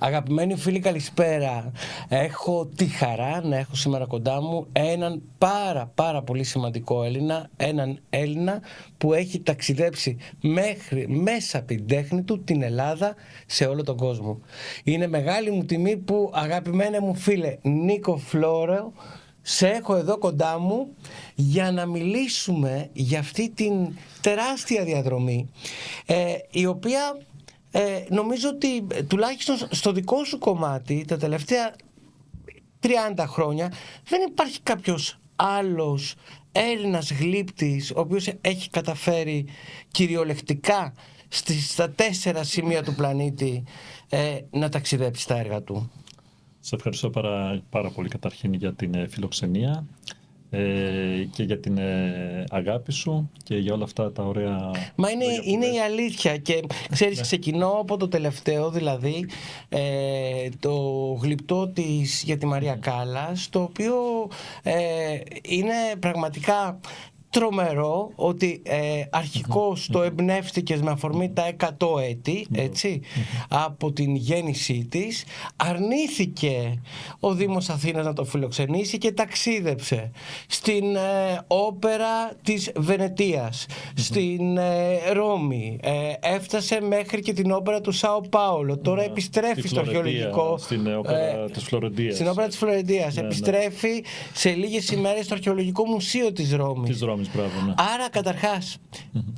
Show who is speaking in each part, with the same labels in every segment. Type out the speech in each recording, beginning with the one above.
Speaker 1: Αγαπημένοι φίλοι, καλησπέρα. Έχω τη χαρά να έχω σήμερα κοντά μου έναν πάρα πολύ σημαντικό Έλληνα, έναν Έλληνα που έχει ταξιδέψει μέσα από την τέχνη του την Ελλάδα σε όλο τον κόσμο. Είναι μεγάλη μου τιμή που, αγαπημένε μου φίλε Νίκο Φλόρο, σε έχω εδώ κοντά μου για να μιλήσουμε για αυτή την τεράστια διαδρομή, η οποία νομίζω ότι τουλάχιστον στο δικό σου κομμάτι τα τελευταία 30 χρόνια δεν υπάρχει κάποιος άλλος Έλληνας γλύπτης ο οποίος έχει καταφέρει κυριολεκτικά στα 4 σημεία του πλανήτη να ταξιδέψει στα έργα του.
Speaker 2: Σε ευχαριστώ πάρα πολύ καταρχήν για την φιλοξενία και για την αγάπη σου και για όλα αυτά τα ωραία...
Speaker 1: Μα είναι η αλήθεια και ξέρεις, ξεκινώ από το τελευταίο, δηλαδή το γλυπτό της για τη Μαρία Κάλλας, το οποίο είναι πραγματικά τρομερό ότι αρχικώς το εμπνεύστηκες με αφορμή τα 100 έτη, έτσι, από την γέννησή της. Αρνήθηκε ο Δήμος Αθήνας να το φιλοξενήσει και ταξίδεψε στην όπερα της Βενετίας, στην Ρώμη, έφτασε μέχρι και την όπερα του Σάο Πάολο, τώρα επιστρέφει στο αρχαιολογικό,
Speaker 2: στην όπερα της Φλωρεντίας.
Speaker 1: Στην όπερα της Φλωρεντίας, επιστρέφει σε λίγες ημέρες στο αρχαιολογικό μουσείο της Ρώμης.
Speaker 2: Μπράβο, ναι.
Speaker 1: Άρα καταρχάς,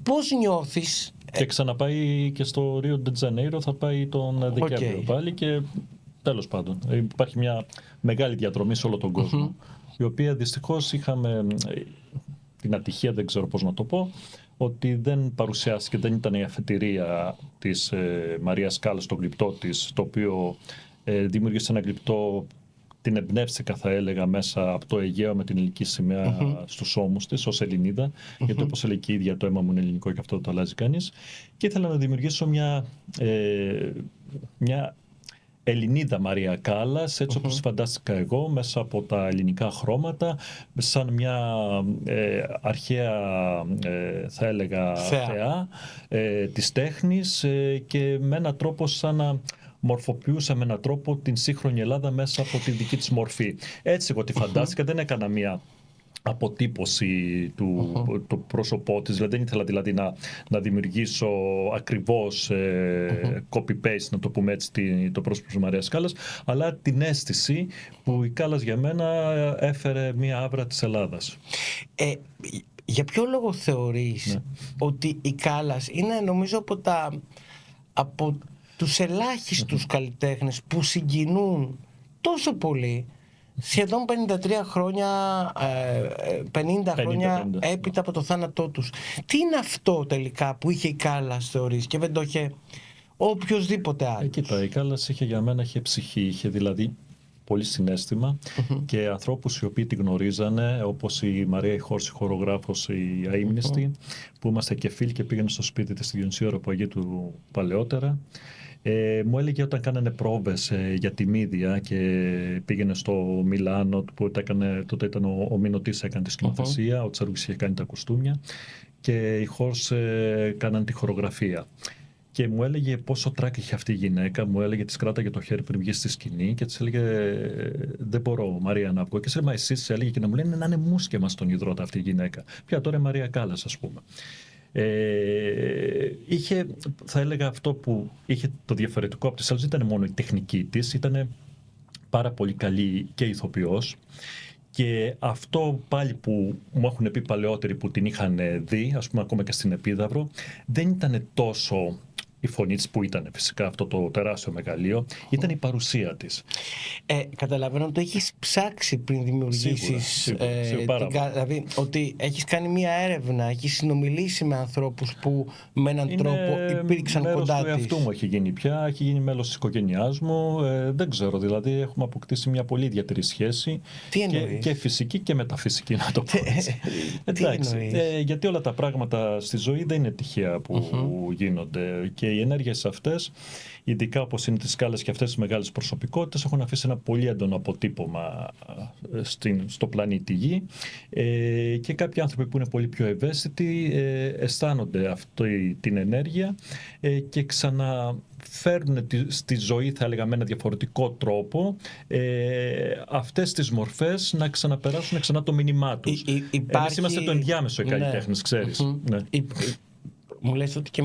Speaker 1: πώς νιώθεις?
Speaker 2: Και ξαναπάει και στο Ρίο ντε Τζανέιρο, θα πάει τον Δεκέμβριο πάλι και τέλος πάντων. Υπάρχει μια μεγάλη διαδρομή σε όλο τον κόσμο, η οποία δυστυχώς είχαμε την ατυχία, δεν ξέρω πώς να το πω, ότι δεν παρουσιάστηκε, δεν ήταν η αφετηρία της Μαρίας Κάλλας, το γλυπτό της, το οποίο δημιούργησε ένα γλυπτό, την εμπνεύστηκα, θα έλεγα, μέσα από το Αιγαίο με την ελληνική σημαία στους ώμους της ως Ελληνίδα, γιατί όπως έλεγε και η ίδια, το αίμα μου είναι ελληνικό και αυτό το αλλάζει κανείς, και ήθελα να δημιουργήσω μια Ελληνίδα Μαρία Κάλλας, έτσι όπως φαντάστηκα εγώ, μέσα από τα ελληνικά χρώματα, σαν μια αρχαία, θα έλεγα, θεά της τέχνης, και με έναν τρόπο σαν να μορφοποιούσα με έναν τρόπο την σύγχρονη Ελλάδα μέσα από τη δική της μορφή. Έτσι εγώ τη φαντάστηκα, δεν έκανα μια αποτύπωση του πρόσωπό της, δηλαδή δεν ήθελα δηλαδή να δημιουργήσω ακριβώς copy-paste, να το πούμε έτσι, το πρόσωπο της Μαρίας Κάλλας, αλλά την αίσθηση που η Κάλλας για μένα έφερε μια άβρα της Ελλάδας.
Speaker 1: Για ποιο λόγο θεωρείς ότι η Κάλλας είναι, νομίζω, από τους ελάχιστους καλλιτέχνες που συγκινούν τόσο πολύ, σχεδόν 53 χρόνια, 50 χρόνια έπειτα από το θάνατό τους? Τι είναι αυτό τελικά που είχε η Κάλλας, θεωρείς, και δεν το είχε οποιοσδήποτε άλλος?
Speaker 2: Κοίτα, η Κάλλας είχε ψυχή, είχε δηλαδή πολύ συναίσθημα και ανθρώπους οι οποίοι τη γνωρίζανε, όπως η Μαρία η Χόρση, χορογράφος, η αείμνηστη, που είμαστε και φίλοι και πήγαινε στο σπίτι της στη Διονυσία του παλαιότερα. Μου έλεγε όταν κάνανε πρόβες για τη Μύδια και πήγαινε στο Μιλάνο, που τότε ήταν ο Μινωτής, έκανε τη σκηνοθεσία, ο Τσαρούκης είχε κάνει τα κοστούμια και οι Χόρς κάναν τη χορογραφία. Και μου έλεγε πόσο τράκ είχε αυτή η γυναίκα, μου έλεγε, της κράταγε το χέρι πριν βγει στη σκηνή και της έλεγε δεν μπορώ, Μαρία, να βγω. Και σε εσείς, έλεγε, και να μου λένε να είναι μουσκεμα στον υδρότα αυτή η γυναίκα. Ποια τώρα, Μαρία Κάλλας, ας πούμε. Είχε, θα έλεγα, αυτό που είχε το διαφορετικό από τις άλλες, δεν ήταν μόνο η τεχνική της, ήταν πάρα πολύ καλή και ηθοποιός. Και αυτό πάλι που μου έχουν πει παλαιότεροι που την είχαν δει, ας πούμε ακόμα και στην Επίδαυρο, δεν ήταν τόσο η φωνή της, που ήταν φυσικά αυτό το τεράστιο μεγαλείο, ήταν η παρουσία της.
Speaker 1: Καταλαβαίνω ότι έχεις ψάξει πριν δημιουργήσεις, δηλαδή ότι έχεις κάνει μια έρευνα, έχεις συνομιλήσει με ανθρώπους που με έναν τρόπο υπήρξαν κοντά της.
Speaker 2: Μέρος του εαυτού μου έχει γίνει πια, έχει γίνει μέλος της οικογένειάς μου, δεν ξέρω, δηλαδή έχουμε αποκτήσει μια πολύ ιδιαίτερη σχέση.
Speaker 1: Τι εννοείς?
Speaker 2: Και φυσική και μεταφυσική, να το πω έτσι. Εντάξει, γιατί όλα τα πράγματα στη ζωή δεν είναι τυχαία που γίνονται, και οι ενέργειες αυτές, ειδικά όπως είναι τις σκάλες και αυτές τις μεγάλες προσωπικότητες, έχουν αφήσει ένα πολύ έντονο αποτύπωμα στο πλανήτη Γη, και κάποιοι άνθρωποι που είναι πολύ πιο ευαίσθητοι αισθάνονται αυτή την ενέργεια και ξαναφέρνουν στη ζωή, θα έλεγα, με ένα διαφορετικό τρόπο αυτές τις μορφές να ξαναπεράσουν ξανά το μήνυμά τους. Εμείς είμαστε το ενδιάμεσο, οι καλλιτέχνες, ξέρεις. Ναι.
Speaker 1: Μου λες ότι και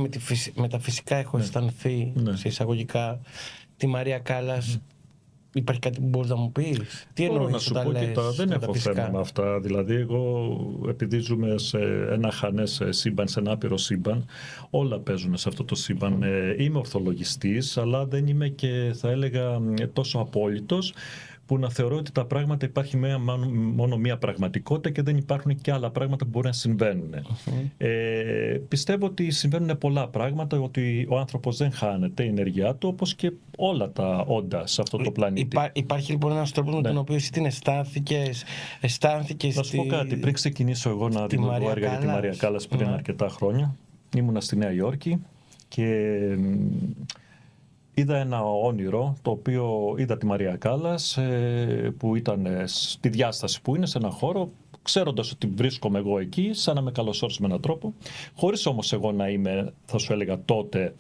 Speaker 1: με τα φυσικά έχω αισθανθεί, σε εισαγωγικά, τη Μαρία Κάλλας. Υπάρχει κάτι που μπορείς να μου πεις? Τι εννοείς?
Speaker 2: Μπορώ να σου πω, κοίτα, δεν έχω θέμα με αυτά. Δηλαδή, εγώ επειδή ζούμε σε ένα χανές σύμπαν, σε ένα άπειρο σύμπαν, όλα παίζουν σε αυτό το σύμπαν. Είμαι ορθολογιστής, αλλά δεν είμαι και, θα έλεγα, τόσο απόλυτος, που να θεωρώ ότι τα πράγματα υπάρχει μόνο μία πραγματικότητα και δεν υπάρχουν και άλλα πράγματα που μπορεί να συμβαίνουν. Πιστεύω ότι συμβαίνουν πολλά πράγματα, ότι ο άνθρωπος δεν χάνεται η ενέργειά του, όπως και όλα τα όντα σε αυτό το πλανήτη.
Speaker 1: Υπάρχει λοιπόν ένας τρόπος με τον οποίο εσύ την αισθάνθηκες?
Speaker 2: Να σου πω κάτι, πριν ξεκινήσω εγώ να δημιουργώ έργα για τη Μαρία Κάλλας πριν αρκετά χρόνια, ήμουνα στη Νέα Υόρκη και είδα ένα όνειρο, το οποίο είδα τη Μαρία Κάλλας, που ήταν στη διάσταση που είναι, σε ένα χώρο, ξέροντας ότι βρίσκομαι εγώ εκεί, σαν να με καλωσόρισε με έναν τρόπο, χωρίς όμως εγώ να είμαι, θα σου έλεγα τότε,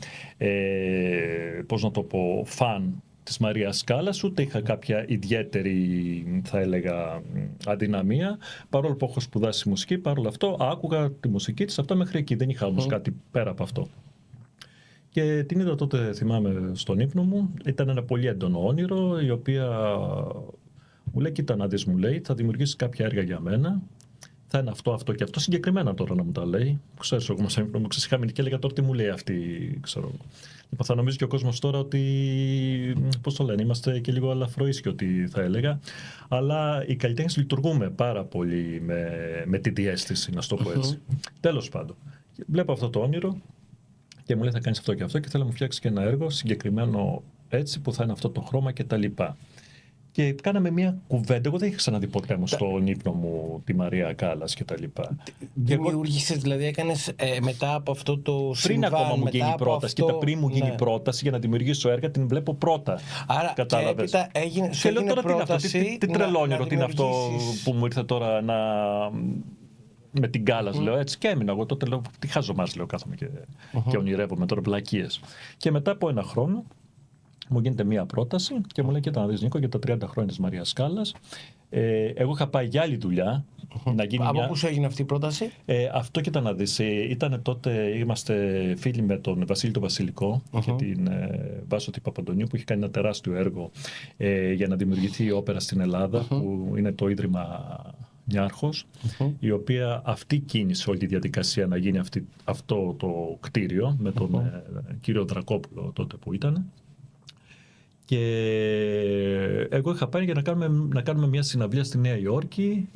Speaker 2: πώς να το πω, φαν της Μαρίας Κάλλας, ούτε είχα κάποια ιδιαίτερη, θα έλεγα, αδυναμία, παρόλο που έχω σπουδάσει μουσική, παρόλο αυτό άκουγα τη μουσική της, αυτά μέχρι εκεί, δεν είχα όμως κάτι πέρα από αυτό. Και την είδα τότε, θυμάμαι, στον ύπνο μου. Ήταν ένα πολύ έντονο όνειρο, η οποία μου λέει, κοίτα να δεις, μου λέει, θα δημιουργήσεις κάποια έργα για μένα. Θα είναι αυτό, αυτό και αυτό. Συγκεκριμένα τώρα να μου τα λέει. Ξέρεις, εγώ μέσα ύπνο μου ξεσυχάμενη και έλεγα τώρα τι μου λέει αυτή, ξέρω εγώ. Λοιπόν, θα νομίζει και ο κόσμος τώρα ότι, πώς το λένε, είμαστε και λίγο αλαφροίσκιοι, θα έλεγα. Αλλά οι καλλιτέχνες λειτουργούμε πάρα πολύ με τη διαίσθηση, να το πω έτσι. Τέλος πάντων, βλέπω αυτό το όνειρο. Και μου λέει, θα κάνεις αυτό και αυτό και θέλω να μου φτιάξει και ένα έργο συγκεκριμένο έτσι, που θα είναι αυτό το χρώμα και τα λοιπά. Και κάναμε μια κουβέντα. Εγώ δεν είχα ξαναδεί ποτέ μου στον ύπνο μου τη Μαρία Κάλλας και τα λοιπά.
Speaker 1: Δημιούργησες, δηλαδή έκανες μετά από αυτό το συμβάν?
Speaker 2: Πριν ακόμα μου γίνει η πρόταση.
Speaker 1: Αυτό...
Speaker 2: Κοίτα, πριν μου γίνει η πρόταση για να δημιουργήσω έργα, την βλέπω πρώτα.
Speaker 1: Άρα,
Speaker 2: κατάλαβες.
Speaker 1: Και λέω τώρα
Speaker 2: πρόταση, τι τρελόνιρο, τι είναι αυτό που μου ήρθε τώρα να... Με την Κάλλας, λέω έτσι, και έμεινα εγώ τότε, λέω, τι χάζομάς, λέω, κάθομαι και ονειρεύομαι τώρα βλακίες. Και μετά από ένα χρόνο μου γίνεται μία πρόταση και μου λέει, κοίτα να δεις, Νίκο, για τα 30 χρόνια της Μαρίας Κάλλας, εγώ είχα πάει για άλλη δουλειά. Να γίνει
Speaker 1: από πού σου έγινε αυτή η πρόταση?
Speaker 2: Αυτό, κοίτα να δεις, ήταν τότε, είμαστε φίλοι με τον Βασίλη τον Βασιλικό και την Βάσο τη Παπαντονίου, που είχε κάνει ένα τεράστιο έργο για να δημιουργηθεί η όπερα στην Ελλάδα, που είναι το Ίδρυμα Νιάρχος, η οποία αυτή κίνησε όλη τη διαδικασία να γίνει αυτό το κτίριο με τον κύριο Δρακόπουλο τότε που ήταν. Και εγώ είχα πάει για να κάνουμε μια συναυλία στη Νέα Υόρκη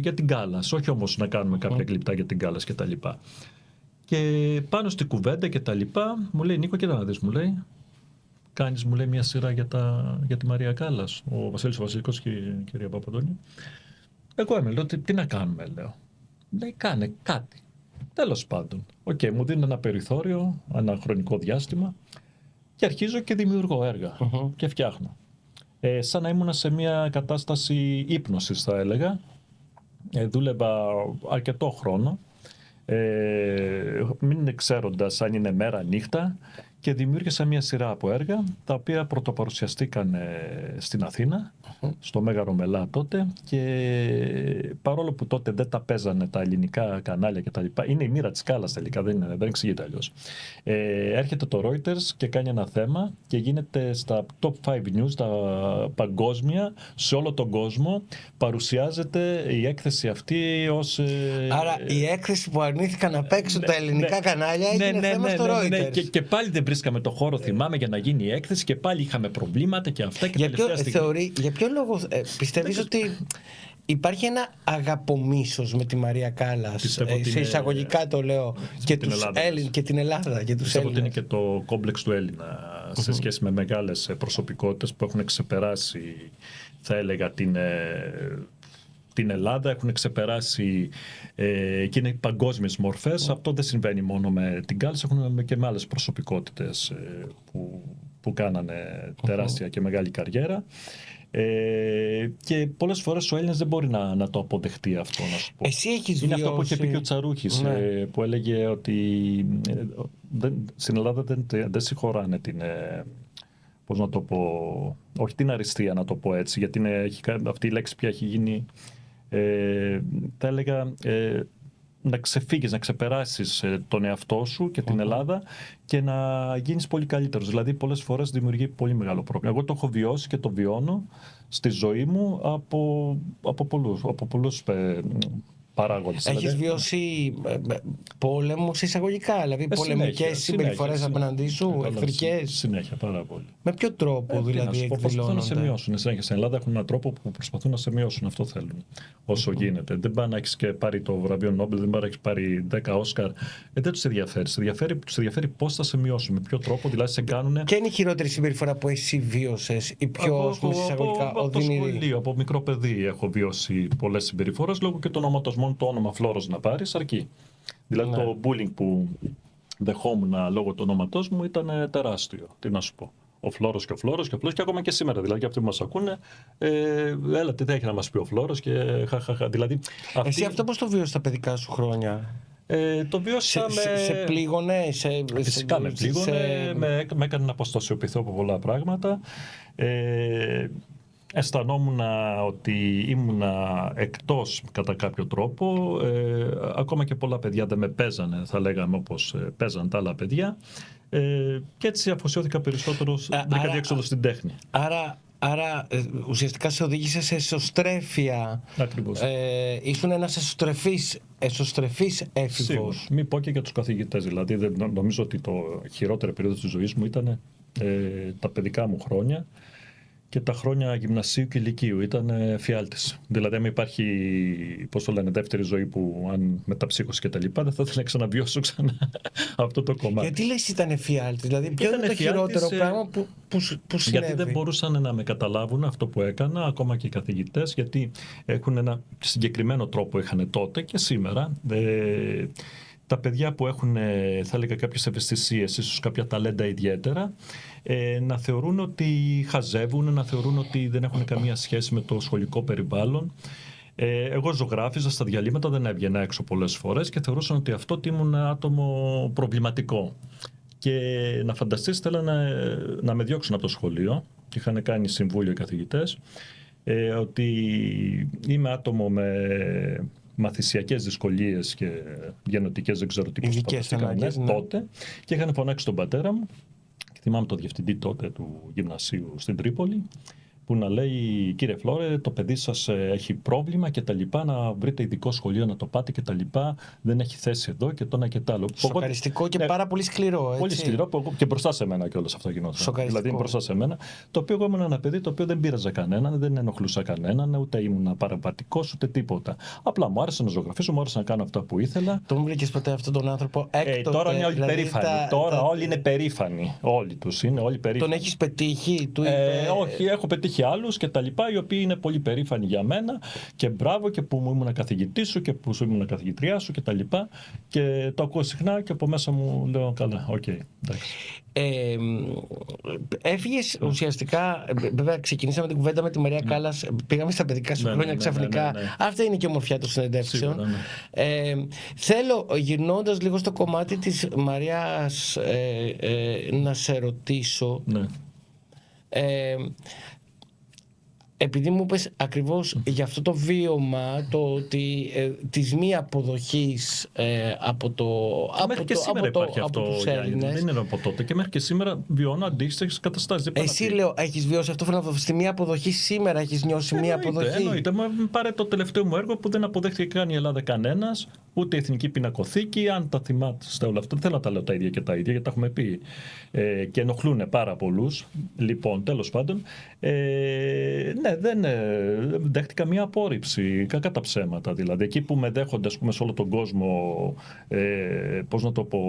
Speaker 2: για την Κάλλας, όχι όμως να κάνουμε κάποια γλυπτά για την Κάλλας και τα λοιπά. Και πάνω στη κουβέντα και τα λοιπά μου λέει, Νίκο, κοίτα να δεις, μου λέει, κάνεις, μου λέει, μια σειρά για τη Μαρία Κάλλας, ο Βασίλης ο Βασιλικός και η κυρία Παπαντονίου. Εγώ λέω, τι να κάνουμε, λέω. Λέει, κάνε κάτι. Τέλος πάντων. Μου δίνει ένα περιθώριο, ένα χρονικό διάστημα και αρχίζω και δημιουργώ έργα και φτιάχνω. Σαν να ήμουν σε μια κατάσταση ύπνωσης, θα έλεγα. Δούλευα αρκετό χρόνο, μην ξέροντας αν είναι μέρα νύχτα, και δημιούργησα μια σειρά από έργα, τα οποία πρωτοπαρουσιαστήκαν στην Αθήνα, στο Μέγαρο Μελά τότε, και παρόλο που τότε δεν τα παίζανε τα ελληνικά κανάλια και τα λοιπά, είναι η μοίρα της Κάλλας τελικά, δεν εξηγείται αλλιώς. Έρχεται το Reuters και κάνει ένα θέμα και γίνεται στα top 5 news, τα παγκόσμια, σε όλο τον κόσμο, παρουσιάζεται η έκθεση αυτή ως...
Speaker 1: Άρα η έκθεση που αρνήθηκαν να παίξουν τα ελληνικά κανάλια έγινε θέμα στο Reuters.
Speaker 2: Και πάλι δεν βρίσκαμε το χώρο, θυμάμαι, για να γίνει η έκθεση, και πάλι είχαμε προβλήματα και αυτά. Και
Speaker 1: για ποιο λόγο πιστεύεις ότι υπάρχει ένα αγαπομίσος με τη Μαρία Κάλλας, σε εισαγωγικά το λέω, και την Ελλάδα και τους
Speaker 2: Πιστεύω ότι είναι και το κόμπλεξ του Έλληνα σε σχέση με μεγάλες προσωπικότητες που έχουν ξεπεράσει, θα έλεγα, την Ελλάδα, έχουν ξεπεράσει και είναι παγκόσμιες μορφές. Αυτό δεν συμβαίνει μόνο με την κάλυψη, έχουν και με άλλες προσωπικότητες που κάνανε τεράστια και μεγάλη καριέρα. Και πολλές φορές ο Έλληνας δεν μπορεί να το αποδεχτεί αυτό, να σου πω.
Speaker 1: Εσύ έχεις
Speaker 2: Είναι
Speaker 1: βιώσει...
Speaker 2: αυτό που είχε πει και ο Τσαρούχης, που έλεγε ότι στην Ελλάδα δεν συγχωράνε την... πώς να το πω, όχι την αριστεία, να το πω έτσι, γιατί αυτή η λέξη πια έχει γίνει, θα έλεγα, να ξεφύγεις, να ξεπεράσεις τον εαυτό σου και την Ελλάδα και να γίνεις πολύ καλύτερος. Δηλαδή πολλές φορές δημιουργεί πολύ μεγάλο πρόβλημα. Εγώ το έχω βιώσει και το βιώνω στη ζωή μου από πολλούς παράγοντες.
Speaker 1: Έχεις βιώσει πόλεμους εισαγωγικά, δηλαδή πολεμικές συμπεριφορές απέναντί σου, εχθρικές?
Speaker 2: Συνέχεια, πάρα πολύ.
Speaker 1: Με ποιο τρόπο δηλαδή εκδηλώνονται?
Speaker 2: Προσπαθούν να σε μειώσουν. Συνέχεια στην Ελλάδα έχουν έναν τρόπο που προσπαθούν να σε μειώσουν. Αυτό θέλουν. Όσο γίνεται. Δεν πάνε να έχεις και πάρει το βραβείο Νόμπελ, δεν πάνε να έχεις πάρει 10 Όσκαρ. Δεν τους ενδιαφέρει. Τους ενδιαφέρει πώς θα σε μειώσουν. Με ποιο τρόπο δηλαδή σε κάνουν.
Speaker 1: Ποια είναι η χειρότερη συμπεριφορά που εσύ βίωσες, η πιο εισαγωγικά οδυνηρή?
Speaker 2: Από μικρό παιδί έχω βιώσει πολλές συμπεριφορές λόγω και του ονόματος. Μόνο το όνομα Φλόρος να πάρεις αρκεί. Δηλαδή το bullying που δεχόμουν λόγω του ονόματός μου ήταν τεράστιο. Τι να σου πω. Ο Φλόρος και ο Φλόρος και ο Φλόρος και ακόμα και σήμερα. Δηλαδή και αυτοί που μας ακούνε, έλα τι θα έχει να μας πει ο Φλόρος και χαχαχα. Δηλαδή,
Speaker 1: εσύ αυτό πώς το βίωσες τα παιδικά σου χρόνια?
Speaker 2: Το βίωσα
Speaker 1: σε πλήγωνε?
Speaker 2: Φυσικά με πλήγωνε, με έκανε να αποστασιοποιηθώ από πολλά πράγματα. Αισθανόμουν ότι ήμουνα εκτός κατά κάποιο τρόπο. Ακόμα και πολλά παιδιά δεν με παίζανε, θα λέγαμε, όπως παίζαν τα άλλα παιδιά. Και έτσι αφοσιώθηκα περισσότερο, βρήκα διέξοδο στην τέχνη.
Speaker 1: Άρα ουσιαστικά σε οδήγησε σε εσωστρέφεια.
Speaker 2: Ακριβώς.
Speaker 1: Ήσουν ένας εσωστρεφής έφηβος.
Speaker 2: Μην πω και για τους καθηγητές. Δηλαδή νομίζω ότι το χειρότερο περίοδο της ζωής μου ήταν τα παιδικά μου χρόνια και τα χρόνια γυμνασίου και λυκείου. Ήταν φιάλτης. Δηλαδή, αν υπάρχει, πώς το λένε, δεύτερη ζωή που αν μεταψύχωση και τα λοιπά, δεν θα ήθελα να ξαναβιώσω ξανά αυτό το κομμάτι.
Speaker 1: Γιατί λες ήταν φιάλτης? Δηλαδή, ποιο είναι το χειρότερο πράγμα που συνέβη?
Speaker 2: Γιατί δεν μπορούσαν να με καταλάβουν αυτό που έκανα, ακόμα και οι καθηγητές, γιατί έχουν ένα συγκεκριμένο τρόπο είχαν τότε και σήμερα. Τα παιδιά που έχουν, θα έλεγα, κάποιες ευαισθησίες, ίσως κάποια ταλέντα ιδιαίτερα, να θεωρούν ότι χαζεύουν, να θεωρούν ότι δεν έχουν καμία σχέση με το σχολικό περιβάλλον. Εγώ ζωγράφιζα στα διαλύματα, δεν έβγαινα έξω πολλές φορές και θεωρούσαν ότι αυτό ήμουν άτομο προβληματικό. Και να φανταστείς, θέλανε να με διώξουν από το σχολείο. Είχαν κάνει συμβούλιο οι καθηγητές ότι είμαι άτομο με μαθησιακές δυσκολίες και γενετικές, δεν ξέρω τι πώς τότε, και είχαν φωνάξει τον πατέρα μου και θυμάμαι το διευθυντή τότε του γυμνασίου στην Τρίπολη που να λέει: κύριε Φλόρε, το παιδί σας έχει πρόβλημα και τα λοιπά, να βρείτε ειδικό σχολείο να το πάτε και τα λοιπά, δεν έχει θέση εδώ και το ένα και το άλλο.
Speaker 1: Σοκαριστικό και πάρα πολύ σκληρό, έτσι.
Speaker 2: Πολύ σκληρό και μπροστά σε μένα κιόλας αυτό γινόταν. Δηλαδή μπροστά σε μένα. Το οποίο εγώ ήμουν ένα παιδί το οποίο δεν πείραζα κανέναν, δεν ενοχλούσα κανέναν, ούτε ήμουν παραβατικός ούτε τίποτα. Απλά μου άρεσε να ζωγραφίσω, μου άρεσε να κάνω αυτά που ήθελα.
Speaker 1: Τον βρήκες ποτέ αυτόν τον άνθρωπο έκτοτε?
Speaker 2: Τώρα είναι όλοι περήφανοι. Τώρα όλοι είναι περήφανοι. Όλοι τους είναι όλοι περήφανοι.
Speaker 1: Τον έχεις πετύχει?
Speaker 2: Όχι, έχω πετύχει άλλους και τα λοιπά, οι οποίοι είναι πολύ περήφανοι για μένα και μπράβο και που μου ήμουν καθηγητής σου και που σου ήμουν καθηγητριά σου και τα λοιπά, και το ακούω συχνά και από μέσα μου λέω καλά, οκ, εντάξει.
Speaker 1: Έφυγες ουσιαστικά, βέβαια ξεκινήσαμε την κουβέντα με τη Μαρία Κάλλας, πήγαμε στα παιδικά σου χρόνια ξαφνικά. Αυτή είναι και η ομορφιά των συνεντεύξεων. Θέλω, γυρνώντας λίγο στο κομμάτι της Μαρίας, να σε ρωτήσω. Επειδή μου είπες ακριβώς για αυτό το βίωμα, το ότι της μη αποδοχής από τους Έλληνες.
Speaker 2: Δεν είναι από τότε και μέχρι και σήμερα βιώνω αντίστοιχες καταστάσεις.
Speaker 1: Εσύ λέω, έχεις βιώσει αυτό, στη μη αποδοχή σήμερα έχεις νιώσει μη αποδοχή?
Speaker 2: Εννοείται. Πάρε το τελευταίο μου έργο που δεν αποδέχτηκε καν η Ελλάδα κανένας. ούτε η Εθνική Πινακοθήκη. Αν τα θυμάστε όλα αυτά, δεν θέλω να τα λέω τα ίδια και τα ίδια, γιατί τα έχουμε πει και ενοχλούν πάρα πολλούς. Λοιπόν, τέλος πάντων, ναι, δεν δέχτηκα μια απόρριψη, κακά τα ψέματα. Δηλαδή, εκεί που με δέχονται, ας πούμε, σε όλο τον κόσμο, πώς να το πω,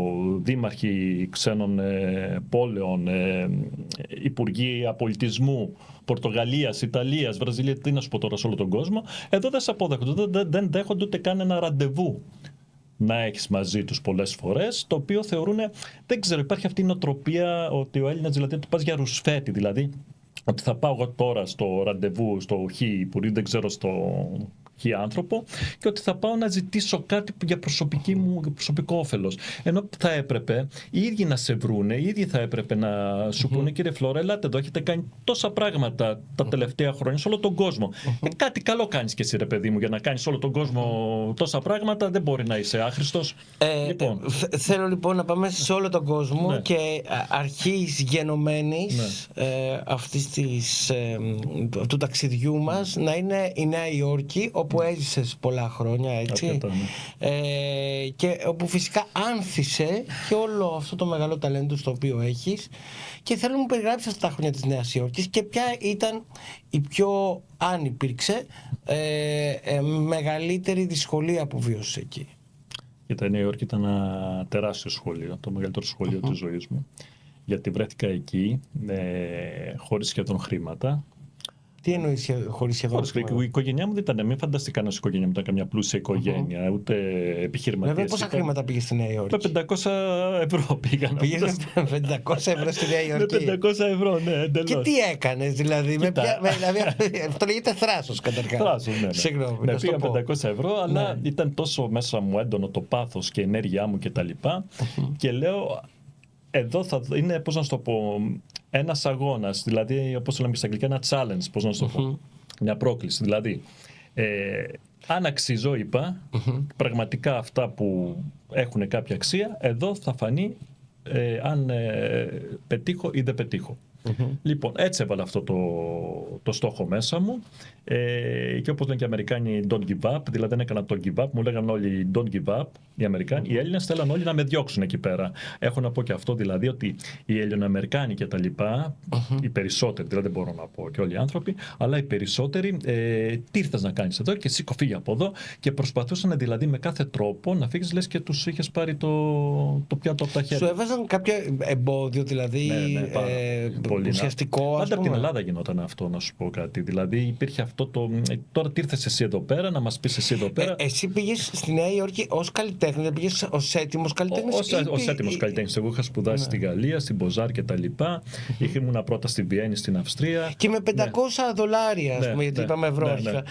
Speaker 2: δήμαρχοι ξένων πόλεων, υπουργοί απολυτισμού, Πορτογαλίας, Ιταλίας, Βραζιλίας, τι να σου πω τώρα σε όλο τον κόσμο, εδώ δεν σε αποδέχονται, δεν δέχονται ούτε καν ένα ραντεβού να έχεις μαζί τους πολλές φορές, το οποίο θεωρούν, δεν ξέρω, υπάρχει αυτή η νοοτροπία ότι ο Έλληνας δηλαδή του πας για ρουσφέτη, δηλαδή ότι θα πάω εγώ τώρα στο ραντεβού, στο χ υπουργείο, δεν ξέρω, στο χ άνθρωπο, και ότι θα πάω να ζητήσω κάτι για προσωπικό όφελος. Ενώ θα έπρεπε οι ίδιοι να σε βρούνε, οι ίδιοι θα έπρεπε να σου πούνε, κύριε Φλόρα, ελάτε εδώ, έχετε κάνει τόσα πράγματα τα τελευταία χρόνια σε όλο τον κόσμο. Κάτι καλό κάνεις και εσύ, ρε παιδί μου, για να κάνεις σε όλο τον κόσμο τόσα πράγματα, δεν μπορεί να είσαι άχρηστος. Λοιπόν.
Speaker 1: Θέλω λοιπόν να πάμε σε όλο τον κόσμο, ναι, και αρχής γενομένης, ναι, του ταξιδιού μας να είναι η Νέα Υόρκη, όπου έζησες πολλά χρόνια, έτσι.
Speaker 2: Αρκετά, ναι.
Speaker 1: Και όπου φυσικά άνθησε και όλο αυτό το μεγάλο ταλέντο στο οποίο έχεις, και θέλω να μου περιγράψεις αυτά τα χρόνια της Νέας Υόρκης και ποια ήταν η πιο, αν υπήρξε, μεγαλύτερη δυσκολία που βίωσες εκεί.
Speaker 2: Η Νέα Υόρκη ήταν ένα τεράστιο σχολείο, το μεγαλύτερο σχολείο της ζωής μου, γιατί βρέθηκα εκεί χωρίς σχεδόν χρήματα.
Speaker 1: Τι εννοείς χωρίς σχεδόν χρήματα?
Speaker 2: Η οικογένειά μου δεν ήταν, μην φανταστεί κανένα η οικογένεια μου ήταν καμιά πλούσια οικογένεια, ούτε επιχειρηματίες.
Speaker 1: Βέβαια, πόσα χρήματα πήγες στη Νέα Υόρκη?
Speaker 2: Με 500 ευρώ πήγα.
Speaker 1: Πήγες με 500 ευρώ στη Νέα Υόρκη?
Speaker 2: Με 500 ευρώ, ναι, εντελώς.
Speaker 1: Και τι έκανες, δηλαδή? Αυτό λέγεται θράσος, καταρχάς.
Speaker 2: Θράσος, ναι.
Speaker 1: Συγγνώμη,
Speaker 2: ναι, πήγα 500 ευρώ, αλλά ήταν τόσο μέσα μου έντονο το πάθος και η ενέργειά μου κτλ. Και λέω, εδώ θα είναι, πώς να σου το πω, ένας αγώνας, δηλαδή, όπως λέμε και στα αγγλικά, ένα challenge, πώς να σου το πω, μια πρόκληση. Δηλαδή, αν αξίζω, είπα, πραγματικά αυτά που έχουν κάποια αξία, εδώ θα φανεί αν πετύχω ή δεν πετύχω. Λοιπόν, έτσι έβαλα αυτό το στόχο μέσα μου, και όπως λένε και οι Αμερικάνοι, don't give up, δηλαδή δεν έκανα το give up, μου λέγανε όλοι don't give up, οι Αμερικάνοι. Οι Έλληνες θέλαν όλοι να με διώξουν εκεί πέρα. Έχω να πω και αυτό, δηλαδή, ότι οι Ελληνοαμερικάνοι και τα λοιπά, οι περισσότεροι, δηλαδή δεν μπορώ να πω και όλοι οι άνθρωποι, αλλά οι περισσότεροι, τι ήρθες να κάνεις εδώ και σήκω, φύγε από εδώ, και προσπαθούσαν δηλαδή με κάθε τρόπο να φύγεις, λες και τους είχες πάρει το πιάτο από τα χέρια.
Speaker 1: Σου έβαζαν κάποιο εμπόδιο, δηλαδή, ουσιαστικό?
Speaker 2: Πάντα από την Ελλάδα γινόταν αυτό, να σου πω κάτι. Δηλαδή υπήρχε αυτό το. Τώρα τι ήρθες εσύ εδώ πέρα, να μας πεις εσύ εδώ πέρα.
Speaker 1: Εσύ πήγες στη Νέα Υόρκη ως καλλιτέχνη, δεν πήγες ως έτοιμος καλλιτέχνης?
Speaker 2: Ως έτοιμος καλλιτέχνης. Εγώ είχα σπουδάσει στη Γαλλία, στην Μποζάρ και τα λοιπά. Ήμουνα πρώτα στη Βιέννη, στην Αυστρία.
Speaker 1: Και με $500, ας πούμε, γιατί είπαμε ευρώ αρχικά.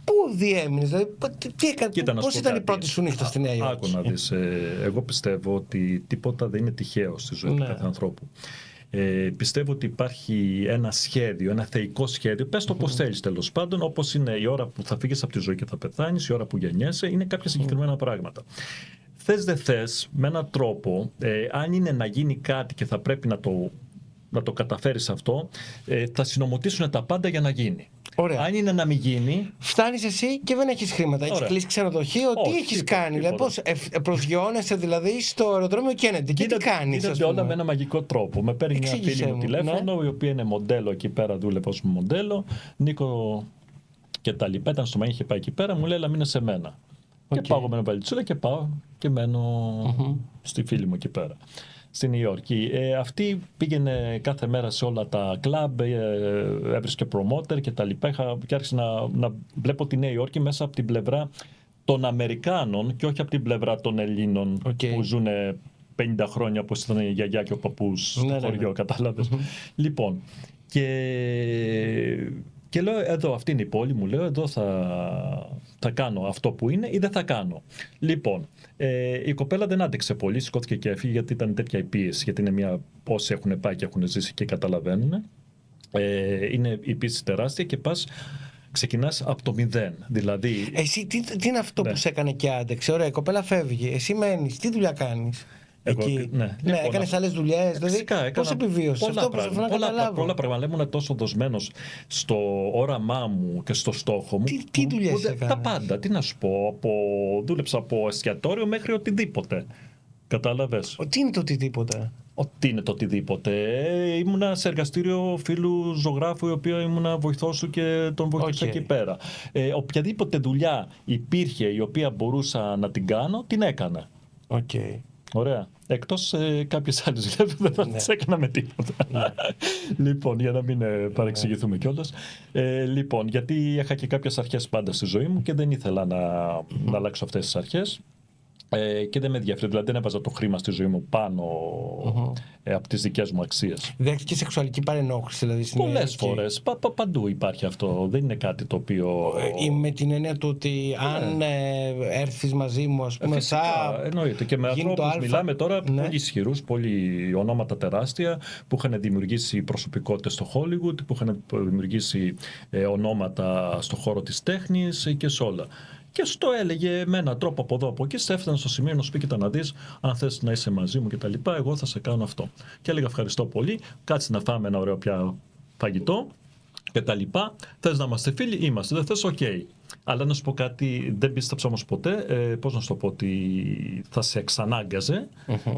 Speaker 1: Πού διέμεινες, δηλαδή, τι έκανες, πώς ήταν η πρώτη σου νύχτα στη Νέα Υόρκη?
Speaker 2: Άκου να δεις, εγώ πιστεύω ότι τίποτα δεν είναι τυχαίο στη ζωή του κάθε ανθρώπου. Πιστεύω ότι υπάρχει ένα σχέδιο, ένα θεϊκό σχέδιο. Πες το πώς θέλεις, τέλος πάντων, όπως είναι η ώρα που θα φύγεις από τη ζωή και θα πεθάνεις, η ώρα που γεννιέσαι, είναι κάποια συγκεκριμένα πράγματα. Θες δεν θες, με έναν τρόπο, αν είναι να γίνει κάτι και θα πρέπει να το καταφέρεις αυτό, θα συνομωτήσουν τα πάντα για να γίνει.
Speaker 1: Ωραία.
Speaker 2: Αν είναι να μην γίνει.
Speaker 1: Φτάνεις εσύ και δεν έχεις χρήματα. Έχεις κλείσει ξενοδοχείο. Τι έχεις κάνει? Δηλαδή, πώς προσγειώνεσαι δηλαδή στο αεροδρόμιο Κέννεντι? Και τι κάνεις?
Speaker 2: Γίνεται όλα με ένα μαγικό τρόπο. Με παίρνει μια φίλη μου τηλέφωνο, η οποία είναι μοντέλο εκεί πέρα, δούλευε ως μοντέλο. Νίκο και τα λοιπά. Ήταν στο Μαϊν, είχε πάει εκεί πέρα. Μου λέει, αλλά μείνε σε μένα. Και πάω με ένα βαλιτσούλα και πάω και μένω στη φίλη μου εκεί πέρα, στη Νέα Υόρκη. Αυτή πήγαινε κάθε μέρα σε όλα τα κλαμπ, έβρισκε promoter και τα λοιπά. Και άρχισε να βλέπω τη Νέα Υόρκη μέσα από την πλευρά των Αμερικάνων και όχι από την πλευρά των Ελλήνων που ζουν 50 χρόνια, όπως ήταν η γιαγιά και ο παππούς στο χωριό, κατάλαβες. Λοιπόν, και λέω, εδώ αυτή είναι η πόλη μου, λέω, εδώ θα κάνω αυτό που είναι ή δεν θα κάνω. Λοιπόν, η κοπέλα δεν άντεξε πολύ, σηκώθηκε και έφυγε, γιατί ήταν τέτοια η πίεση, γιατί είναι μια, όσοι έχουν πάει και έχουν ζήσει και καταλαβαίνουν. Είναι η πίεση τεράστια και ξεκινάς από το 0. Δηλαδή,
Speaker 1: εσύ τι είναι αυτό που σε έκανε και άντεξε? Ωραία, η κοπέλα φεύγει, εσύ μένεις, τι δουλειά κάνεις? εκεί.
Speaker 2: Ναι,
Speaker 1: έκανες άλλες δουλειές. Δηλαδή, πώς επιβίωσες? Αυτό προσπαθώ να καταλάβω.
Speaker 2: Πολλά πράγματα. Ήμουν τόσο δοσμένος στο όραμά μου και στο στόχο μου.
Speaker 1: Τι δουλειές έκανες?
Speaker 2: Τα πάντα. Τι να σου πω. Δούλεψα από εστιατόριο μέχρι οτιδήποτε. Κατάλαβες?
Speaker 1: Τι είναι το οτιδήποτε?
Speaker 2: Τι είναι το οτιδήποτε? Ήμουνα σε εργαστήριο φίλου ζωγράφου, η οποία ήμουνα βοηθός του και τον βοηθούσα εκεί πέρα. Οποιαδήποτε δουλειά υπήρχε η οποία μπορούσα να την κάνω, την έκανα. Ωραία. Εκτός κάποιες άλλες δουλειές που δεν τις έκανα με τίποτα. Λοιπόν, για να μην παρεξηγηθούμε κιόλας. Λοιπόν, γιατί είχα και κάποιες αρχές πάντα στη ζωή μου και δεν ήθελα να αλλάξω αυτές τις αρχές. Και δεν με ενδιαφέρει, δηλαδή δεν έβαζα το χρήμα στη ζωή μου πάνω από τις δικές μου αξίες.
Speaker 1: Δέχτηκες σεξουαλική παρενόχληση, δηλαδή στην
Speaker 2: πολλές φορές, παντού υπάρχει αυτό, δεν είναι κάτι το οποίο...
Speaker 1: με την έννοια του ότι αν έρθεις μαζί μου, ας πούμε,
Speaker 2: εννοείται, και με ανθρώπους μιλάμε τώρα, πολύ ισχυρούς, πολύ ονόματα τεράστια, που είχαν δημιουργήσει προσωπικότητες στο Hollywood, που είχαν δημιουργήσει ονόματα στο χώρο της τέχνης και σε όλα. Και στο έλεγε με έναν τρόπο από εδώ από εκεί, σε έφτανε στο σημείο να σου πει: κοίτα να δεις, αν θες να είσαι μαζί μου και τα λοιπά, εγώ θα σε κάνω αυτό. Και έλεγα: ευχαριστώ πολύ, κάτσε να φάμε ένα ωραίο πια φαγητό και τα λοιπά. Θες να είμαστε φίλοι, είμαστε. Δεν θες, οκ. Αλλά να σου πω κάτι, δεν πίστεψα όμως ποτέ, πώς να σου το πω, ότι θα σε εξανάγκαζε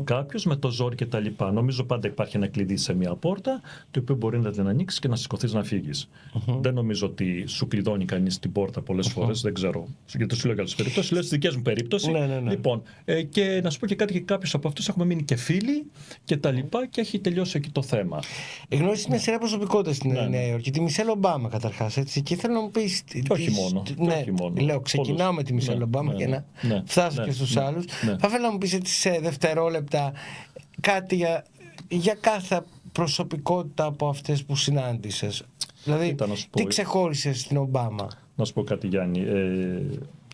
Speaker 2: κάποιος με το ζόρι και τα λοιπά. Νομίζω πάντα υπάρχει ένα κλειδί σε μια πόρτα, το οποίο μπορεί να την ανοίξει και να σηκωθείς να φύγεις. Δεν νομίζω ότι σου κλειδώνει κανείς την πόρτα πολλές φορές, δεν ξέρω. Γιατί σου λέω για άλλες περιπτώσεις, λέω στις δικές μου περίπτωση. Λοιπόν, και να σου πω και κάτι, και κάποιος από αυτούς έχουμε μείνει και φίλοι και τα λοιπά και έχει τελειώσει εκεί το θέμα.
Speaker 1: Γνώρισες μια σειρά προσωπικότητες στην Νέα Υόρκη, τη Μισελ Ομπάμα καταρχάς, έτσι, και θέλω να μου πεις.
Speaker 2: Όχι μόνο.
Speaker 1: Λέω, ξεκινάω με τη Μισελ Ομπάμα και να φτάσω και στους άλλους. Θα ήθελα να μου πεις έτσι σε δευτερόλεπτα κάτι για κάθε προσωπικότητα από αυτές που συνάντησες. Δηλαδή, τι ξεχώρισες στην Ομπάμα?
Speaker 2: Να σου πω κάτι, Γιάννη.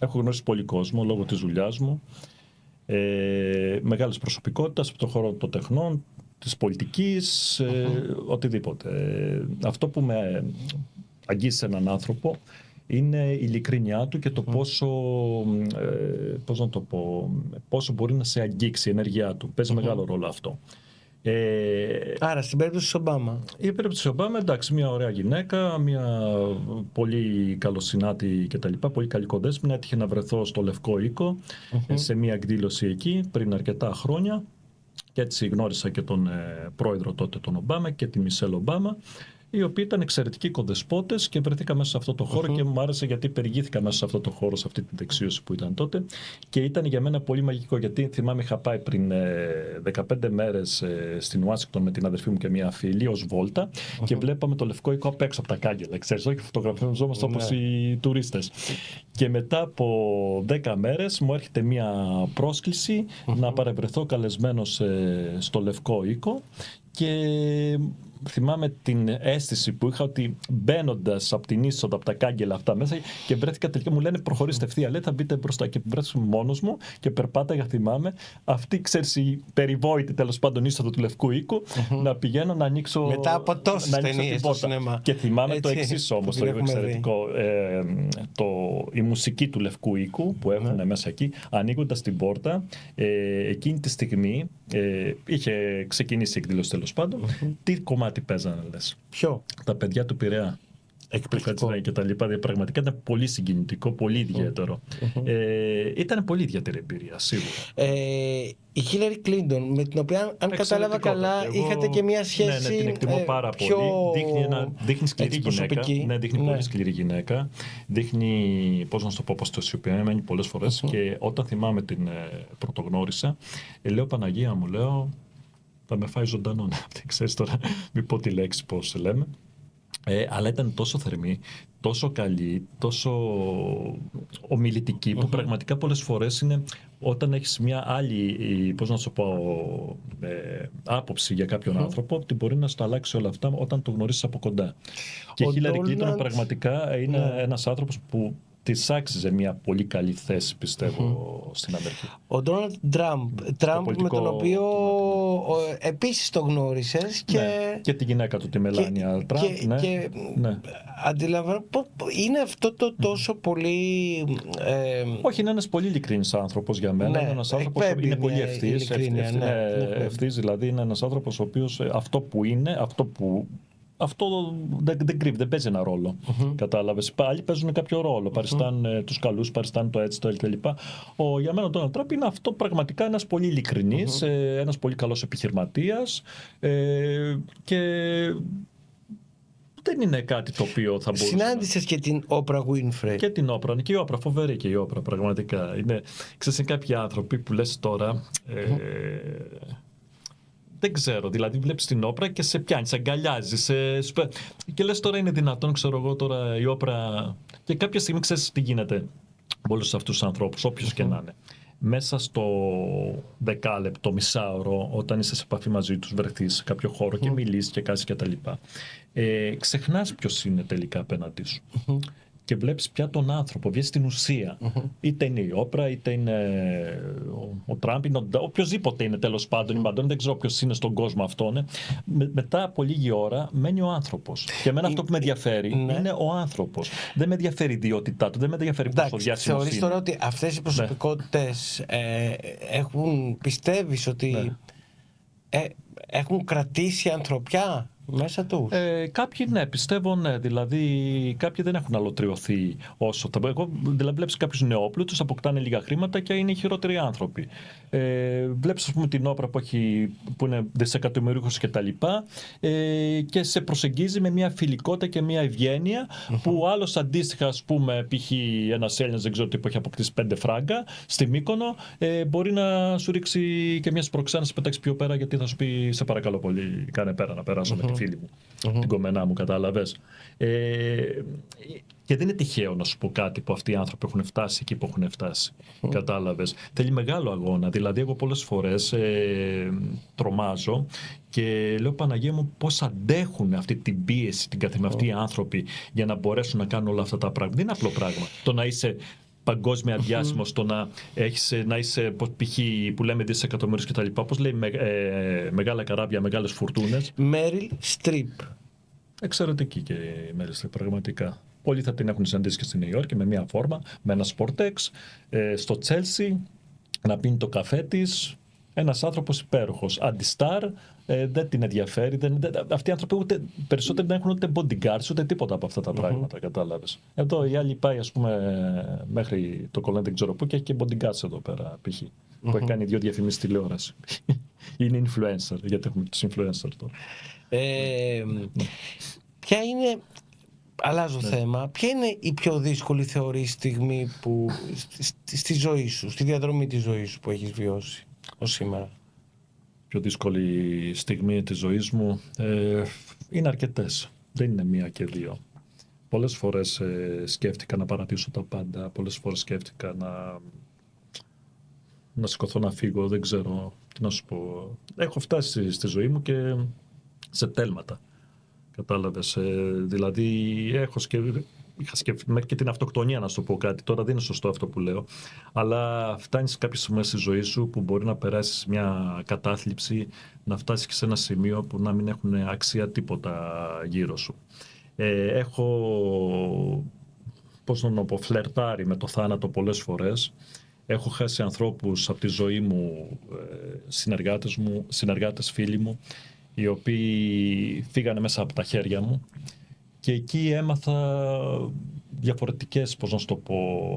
Speaker 2: Έχω γνωρίσει πολύ κόσμο λόγω της δουλειάς μου. Μεγάλες προσωπικότητες από τον χώρο των τεχνών, της πολιτικής, οτιδήποτε. Αυτό που με αγγίζει σε έναν άνθρωπο είναι η ειλικρίνειά του και το πόσο μπορεί να σε αγγίξει η ενέργειά του. Παίζει μεγάλο ρόλο αυτό.
Speaker 1: Άρα στην περίπτωση της Ομπάμα.
Speaker 2: Η περίπτωση της Ομπάμα, εντάξει, μια ωραία γυναίκα, μια πολύ καλοσυνάτη κτλ. Πολύ καλικοδέσποινα. Έτυχε να βρεθώ στο Λευκό Οίκο σε μια εκδήλωση εκεί πριν αρκετά χρόνια. Και έτσι γνώρισα και τον πρόεδρο τότε, τον Ομπάμα, και τη Μισελ Ομπάμα, οι οποίοι ήταν εξαιρετικοί οικοδεσπότες, και βρεθήκα μέσα σε αυτό το χώρο και μου άρεσε γιατί περιηγήθηκα μέσα σε αυτό το χώρο, σε αυτή την δεξίωση που ήταν τότε, και ήταν για μένα πολύ μαγικό, γιατί θυμάμαι είχα πάει πριν 15 μέρες στην Ουάσιγκτον με την αδερφή μου και μια φίλη ως βόλτα και βλέπαμε το Λευκό Οίκο απ' έξω από τα κάγκελα, ξέρεις, όχι φωτογραφιζόμαστε όπως οι τουρίστες. Και μετά από 10 μέρες μου έρχεται μια πρόσκληση να παρευρεθώ καλεσμένος στο Λευκό Οίκο, και θυμάμαι την αίσθηση που είχα ότι μπαίνοντας από την είσοδο, από τα κάγκελα αυτά μέσα, και βρέθηκα τελικά, μου λένε προχωρήστε ευθεία, λέει θα μπείτε μπροστά, και βρέθηκα μόνος μου και περπάταγα, θυμάμαι, αυτή, ξέρεις, η περιβόητη τέλος πάντων είσοδο του Λευκού Οίκου, να πηγαίνω να ανοίξω.
Speaker 1: Μετά από τόσες ταινίες στο σινεμά.
Speaker 2: Και θυμάμαι έτσι, το εξής όμως, το εξαιρετικό, η μουσική του Λευκού Οίκου που έχουν μέσα εκεί, ανοίγοντας την πόρτα, εκείνη τη στιγμή είχε ξεκινήσει η εκδήλωση τέλος πάντων. Τι κομμάτι παίζανε, λες?
Speaker 1: Ποιο?
Speaker 2: Τα παιδιά του Πειραιά.
Speaker 1: Εκπληκτικό.
Speaker 2: Και τα λοιπά. Πραγματικά ήταν πολύ συγκινητικό, πολύ ιδιαίτερο. Ήταν πολύ ιδιαίτερη εμπειρία, σίγουρα.
Speaker 1: Η Χίλαρη Κλίντον, με την οποία, αν κατάλαβα καλά, είχατε και μια σχέση.
Speaker 2: Ναι, την εκτιμώ πάρα
Speaker 1: πιο
Speaker 2: πολύ. Δείχνει σκληρή γυναίκα. Ναι, δείχνει πολύ σκληρή γυναίκα. Δείχνει, πώς να σου το πω, αποστασιοποιημένη πολλές φορές. Και όταν θυμάμαι την πρωτογνώρισα, λέω Παναγία μου, λέω, θα με φάει ζωντανό. Ξέρεις τώρα, μην πω τη λέξη πώς λέμε. Αλλά ήταν τόσο θερμή, τόσο καλή, τόσο ομιλητική, που πραγματικά πολλές φορές είναι όταν έχεις μια άλλη, πώς να σου πω, άποψη για κάποιον άνθρωπο, ότι μπορεί να σου τα αλλάξει όλα αυτά όταν το γνωρίσεις από κοντά. Και η Χίλαρη Κλίντον πραγματικά είναι ένας άνθρωπος που της άξιζε μια πολύ καλή θέση, πιστεύω, στην Αμερική.
Speaker 1: Ο Ντόναλντ Τραμπ, με τον οποίο επίσης το γνώρισες
Speaker 2: και τη γυναίκα του, τη Μελάνια Τραμπ.
Speaker 1: Ναι. Αντιλαμβάνω, είναι αυτό το τόσο πολύ...
Speaker 2: Όχι, είναι ένας πολύ ειλικρινής άνθρωπος για μένα. Είναι ένας άνθρωπος που είναι πολύ ευθύς. Ευθύς, δηλαδή είναι ένας άνθρωπος ο οποίος αυτό δεν κρύβει, δεν παίζει ένα ρόλο. Κατάλαβες. Άλλοι παίζουν κάποιο ρόλο. Παριστάνουν τους καλούς, παριστάνουν το έτσι, το κλπ. Για μένα ο Ντόναλντ Τραμπ είναι αυτό πραγματικά ένας πολύ ειλικρινής, ένας πολύ καλός επιχειρηματίας και δεν είναι κάτι το οποίο θα μπορούσε.
Speaker 1: Συνάντησες και την Όπρα Winfrey.
Speaker 2: Και την Όπρα. Και η Όπρα, φοβερή και η Όπρα, πραγματικά. Ξέρεις, είναι κάποιοι άνθρωποι που λες τώρα. Δεν ξέρω, δηλαδή βλέπεις την Όπρα και σε πιάνει, σε αγκαλιάζει. Και λες τώρα είναι δυνατόν, ξέρω εγώ τώρα η Όπρα. Και κάποια στιγμή ξέρεις τι γίνεται με όλους αυτούς τους ανθρώπους, όποιος και να είναι. Μέσα στο δεκάλεπτο, μισάωρο, όταν είσαι σε επαφή μαζί τους, βρεθείς σε κάποιο χώρο και μιλήσεις και κάνεις και τα λοιπά, ξεχνάς ποιος είναι τελικά απέναντί σου. Και βλέπεις πια τον άνθρωπο, βγες στην ουσία. Είτε είναι η Όπρα, είτε είναι ο Τραμπ, οποιοδήποτε είναι τέλος πάντων, δεν ξέρω ποιος είναι στον κόσμο αυτόν. Μετά από λίγη ώρα μένει ο άνθρωπος. Και εμένα αυτό που με ενδιαφέρει είναι ο άνθρωπος. Δεν με ενδιαφέρει η ιδιότητά του, δεν με ενδιαφέρει πόσο διάσημος είναι.
Speaker 1: Θεωρείς τώρα ότι αυτές οι προσωπικότητες πιστεύεις ότι έχουν κρατήσει ανθρωπιά μέσα τους?
Speaker 2: Κάποιοι ναι, πιστεύω ναι. Δηλαδή, κάποιοι δεν έχουν αλωτριωθεί όσο. Εγώ δηλαδή, βλέπεις κάποιους νεόπλουτους, αποκτάνε λίγα χρήματα και είναι οι χειρότεροι άνθρωποι. Βλέπεις, ας πούμε, την Όπρα που είναι δισεκατομμυρίουχος και τα λοιπά, και σε προσεγγίζει με μια φιλικότητα και μια ευγένεια που άλλος αντίστοιχα, ας πούμε, π.χ. ένας Έλληνας, δεν ξέρω τι, που έχει αποκτήσει 5 φράγκα στη Μύκονο, μπορεί να σου ρίξει και μια σπροξά να σε πετάξει πιο πέρα, γιατί θα σου πει σε παρακαλώ πολύ, κάνε πέρα να περάσω με τη φίλη μου, την κομμενά μου, κατάλαβες. Και δεν είναι τυχαίο να σου πω κάτι που αυτοί οι άνθρωποι έχουν φτάσει εκεί που έχουν φτάσει. Κατάλαβες. Θέλει μεγάλο αγώνα. Δηλαδή, εγώ πολλές φορές τρομάζω και λέω, Παναγία μου, πώς αντέχουν αυτή την πίεση, την καθημερινή οι άνθρωποι για να μπορέσουν να κάνουν όλα αυτά τα πράγματα. Δεν είναι απλό πράγμα. Το να είσαι παγκόσμια διάσημος, το να είσαι π.χ. που λέμε δισεκατομμύριους και τα λοιπά. Πώς λέει μεγάλα καράβια, μεγάλες φουρτούνες.
Speaker 1: Μέριλ Στριπ.
Speaker 2: Εξαιρετική και η Μέριλ Στριπ, πραγματικά. Πολλοί θα την έχουν συναντήσει και στη Νέα Υόρκη με μια φόρμα, με ένα Sportex, στο Τσέλσι, να πίνει το καφέ της. Ένας άνθρωπος υπέροχος. Αντιστάρ, δεν την ενδιαφέρει. Αυτοί οι άνθρωποι περισσότεροι δεν έχουν ούτε bodyguards, ούτε τίποτα από αυτά τα πράγματα, κατάλαβες. Εδώ η άλλη πάει, ας πούμε, μέχρι το κολλέν, δεν ξέρω πού, και έχει και bodyguards εδώ πέρα, π.χ. Που έχει κάνει 2 διαφημίσεις τηλεόραση. Είναι influencer, γιατί έχουμε τους influencer τώρα.
Speaker 1: Ποια είναι, αλλάζω θέμα, ποια είναι η πιο δύσκολη θεωρείς στιγμή που στη ζωή σου, στη διαδρομή της ζωής σου που έχεις βιώσει ως σήμερα?
Speaker 2: Πιο δύσκολη στιγμή της ζωής μου είναι αρκετές. Δεν είναι μία και δύο. Πολλές φορές σκέφτηκα να παρατήσω τα πάντα. Πολλές φορές σκέφτηκα να σηκωθώ να φύγω. Δεν ξέρω τι να σου πω. Έχω φτάσει στη ζωή μου και σε τέλματα. Κατάλαβες. Δηλαδή είχα σκεφτεί μέχρι και την αυτοκτονία, να σου πω κάτι. Τώρα δεν είναι σωστό αυτό που λέω. Αλλά φτάνεις κάποιες στιγμές στη ζωή σου που μπορεί να περάσεις μια κατάθλιψη, να φτάσεις και σε ένα σημείο που να μην έχουν αξία τίποτα γύρω σου. Έχω, πώς να το πω, φλερτάρει με το θάνατο πολλές φορές. Έχω χάσει ανθρώπους από τη ζωή μου, συνεργάτες, φίλοι μου, οι οποίοι φύγανε μέσα από τα χέρια μου. Και εκεί έμαθα διαφορετικές, πώς να σου το πω,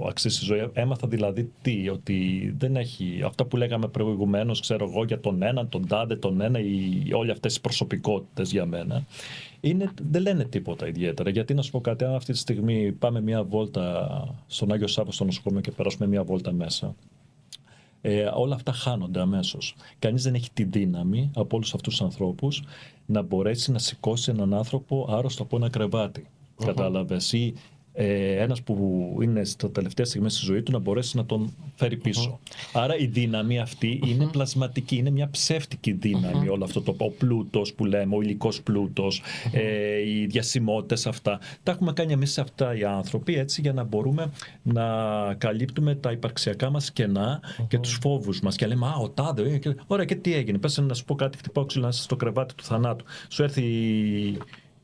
Speaker 2: αξίες στη ζωή. Έμαθα δηλαδή ότι δεν έχει αυτά που λέγαμε προηγουμένως, ξέρω εγώ, για τον έναν, τον τάδε, τον ένα, ή όλες αυτές οι προσωπικότητες για μένα. Δεν λένε τίποτα ιδιαίτερα. Γιατί να σου πω κάτι, αν αυτή τη στιγμή πάμε μια βόλτα στον Άγιο Σάββα στο νοσοκομείο και περάσουμε μια βόλτα μέσα, όλα αυτά χάνονται αμέσως. Κανείς δεν έχει τη δύναμη από όλους αυτούς τους ανθρώπους να μπορέσει να σηκώσει έναν άνθρωπο άρρωστο από ένα κρεβάτι. Κατάλαβες? Ή ένας που είναι στα τελευταία στιγμές της ζωής του να μπορέσει να τον φέρει πίσω. Άρα η δύναμη αυτή είναι πλασματική, είναι μια ψεύτικη δύναμη όλο αυτό ο πλούτος που λέμε, ο υλικός πλούτος, οι διασημότητες αυτά. Τα έχουμε κάνει εμείς αυτά οι άνθρωποι έτσι για να μπορούμε να καλύπτουμε τα υπαρξιακά μας κενά και τους φόβους μας και λέμε ο τάδε, ωραία και τι έγινε, πες να σου πω κάτι, χτυπάω ξύλο να είσαι στο κρεβάτι του θανάτου. Σου έρθει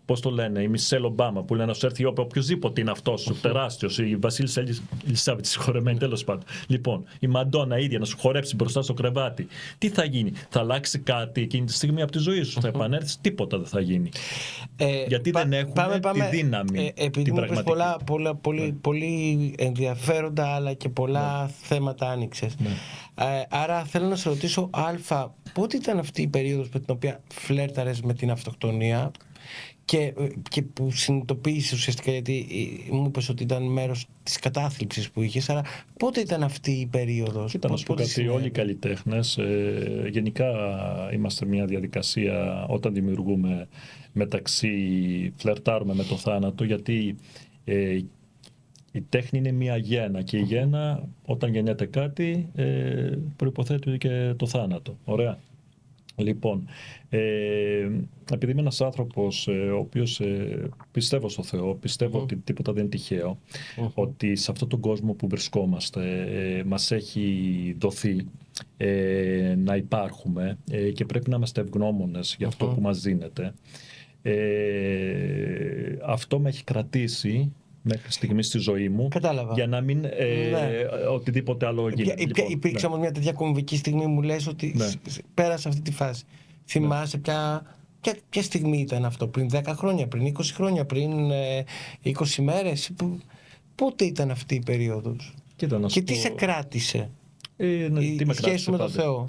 Speaker 2: πώς το λένε, η Μισελ Ομπάμα που λένε να σου έρθει οποιοδήποτε είναι αυτός, ο τεράστιος, η Βασίλισσα Ελισάβετ, συγχωρεμένη τέλος πάντων. Λοιπόν, η Μαντόνα ίδια να σου χορέψει μπροστά στο κρεβάτι. Τι θα γίνει, θα αλλάξει κάτι εκείνη τη στιγμή από τη ζωή σου, θα επανέλθει, τίποτα δεν θα γίνει. Γιατί δεν έχουμε τη δύναμη.
Speaker 1: Επειδή μου είπες πολύ ενδιαφέροντα αλλά και πολλά θέματα άνοιξες. Άρα θέλω να σε ρωτήσω, πότε ήταν αυτή η περίοδος με την οποία φλέρταρες με την αυτοκτονία και που συνειδητοποίησες ουσιαστικά, γιατί μου είπες ότι ήταν μέρος της κατάθλιψης που είχες, άρα πότε ήταν αυτή η περίοδος?
Speaker 2: Κοίτα, να σου πω κάτι, όλοι οι καλλιτέχνες γενικά είμαστε μια διαδικασία όταν δημιουργούμε μεταξύ, φλερτάρουμε με το θάνατο, γιατί η τέχνη είναι μια γέννα και η γέννα όταν γεννιέται κάτι προϋποθέτει και το θάνατο. Ωραία. Λοιπόν, επειδή είμαι ένας άνθρωπος ο οποίος πιστεύω στο Θεό, πιστεύω ότι τίποτα δεν είναι τυχαίο, ότι σε αυτόν τον κόσμο που βρισκόμαστε μας έχει δοθεί να υπάρχουμε και πρέπει να είμαστε ευγνώμονες για αυτό που μας δίνεται. Αυτό με έχει κρατήσει μέχρι στιγμή στη ζωή μου.
Speaker 1: Κατάλαβα.
Speaker 2: Για να μην οτιδήποτε άλλο γίνεται.
Speaker 1: Υπήρξε όμως μια τέτοια κομβική στιγμή, μου λες ότι πέρασε αυτή τη φάση. Θυμάσαι ποια στιγμή ήταν αυτό, πριν 10 χρόνια, πριν 20 χρόνια, πριν 20 μέρες? Πότε ήταν αυτή η περίοδος? Και τι σε κράτησε? Η σχέση με τον Θεό.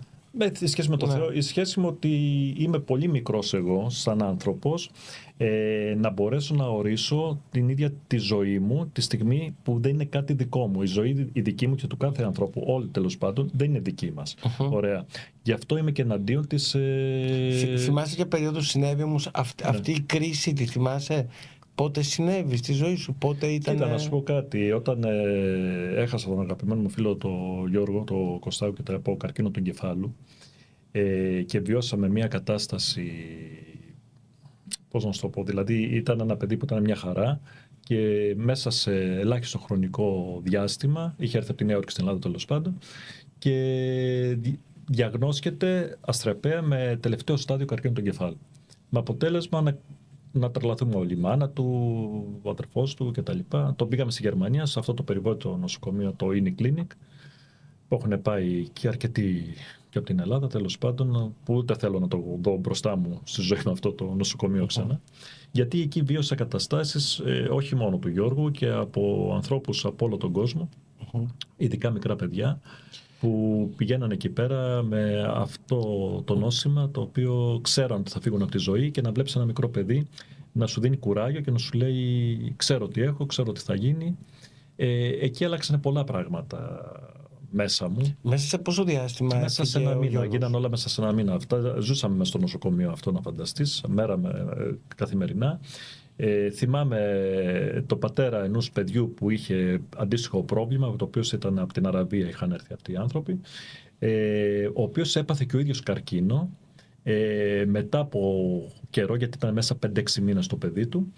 Speaker 2: Η σχέση με τον Θεό, η σχέση μου ότι είμαι πολύ μικρός εγώ σαν άνθρωπος, να μπορέσω να ορίσω την ίδια τη ζωή μου τη στιγμή που δεν είναι κάτι δικό μου. Η ζωή η δική μου και του κάθε ανθρώπου, όλοι τέλος πάντων, δεν είναι δική μας. Ωραία. Γι' αυτό είμαι και εναντίον της...
Speaker 1: Θυμάσαι για περίοδο συνέβη όμως αυτή η κρίση, τη θυμάσαι? Πότε συνέβη στη ζωή σου, πότε ήταν?
Speaker 2: Κοίτα, να σου πω κάτι. Όταν έχασα τον αγαπημένο μου φίλο τον Γιώργο, τον Κωστάκο και από καρκίνο του εγκεφάλου και βιώσαμε μια κατάσταση, πώς να σου το πω, δηλαδή ήταν ένα παιδί που ήταν μια χαρά και μέσα σε ελάχιστο χρονικό διάστημα, είχε έρθει από τη Νέα Υόρκη στην Ελλάδα τέλος πάντων, και διαγνώσκεται αστραπαία με τελευταίο στάδιο καρκίνο του εγκεφάλου. Με αποτέλεσμα να τρελαθούμε όλοι. Η μάνα του, ο αδερφός του κτλ. Τον πήγαμε στη Γερμανία, σε αυτό το περιβόητο νοσοκομείο, το Uniclinic, που έχουν πάει και αρκετοί και από την Ελλάδα, τέλος πάντων, που ούτε θέλω να το δω μπροστά μου στη ζωή με αυτό το νοσοκομείο ξανά. Γιατί εκεί βίωσα καταστάσεις όχι μόνο του Γιώργου και από ανθρώπους από όλο τον κόσμο, ειδικά μικρά παιδιά, που πηγαίνανε εκεί πέρα με αυτό το νόσημα, το οποίο ξέραν ότι θα φύγουν από τη ζωή, και να βλέπεις ένα μικρό παιδί να σου δίνει κουράγιο και να σου λέει ξέρω τι έχω, ξέρω τι θα γίνει. Εκεί άλλαξαν πολλά πράγματα μέσα μου.
Speaker 1: Μέσα σε πόσο διάστημα?
Speaker 2: Μέσα σε ένα μήνα. Γίνανε όλα μέσα σε ένα μήνα. Αυτά, ζούσαμε μέσα στο νοσοκομείο αυτό, να φανταστείς, μέρα καθημερινά. Θυμάμαι το πατέρα ενός παιδιού που είχε αντίστοιχο πρόβλημα, το οποίο ήταν από την Αραβία, είχαν έρθει αυτοί οι άνθρωποι, ο οποίος έπαθε και ο ίδιος καρκίνο μετά από καιρό, γιατί ήταν μέσα 5-6 μήνες το παιδί του,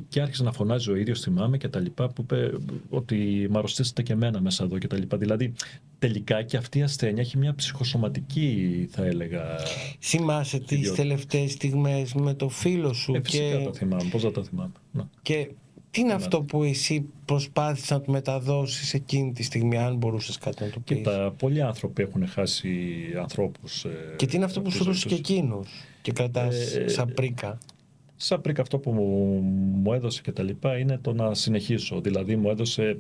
Speaker 2: και άρχισε να φωνάζει ο ίδιος, θυμάμαι, και τα λοιπά, που είπε ότι μ' αρρωστήσετε και εμένα μέσα εδώ και τα λοιπά. Δηλαδή τελικά και αυτή η ασθένεια έχει μια ψυχοσωματική, θα έλεγα.
Speaker 1: Θυμάσαι τις τελευταίες στιγμές με το φίλο σου?
Speaker 2: Φυσικά τα θυμάμαι, πώς δεν τα θυμάμαι.
Speaker 1: Και τι είναι αυτό που εσύ προσπάθησες να του μεταδώσεις εκείνη τη στιγμή, αν μπορούσες κάτι να του πεις?
Speaker 2: Κοίτα, πολλοί άνθρωποι έχουν χάσει ανθρώπους.
Speaker 1: Και τι είναι αυτό που σου έδωσε και εκείνους και κρατάς σαν πρίκα?
Speaker 2: Σαν πρίκα αυτό που μου έδωσε και τα λοιπά είναι το να συνεχίσω. Δηλαδή μου έδωσε,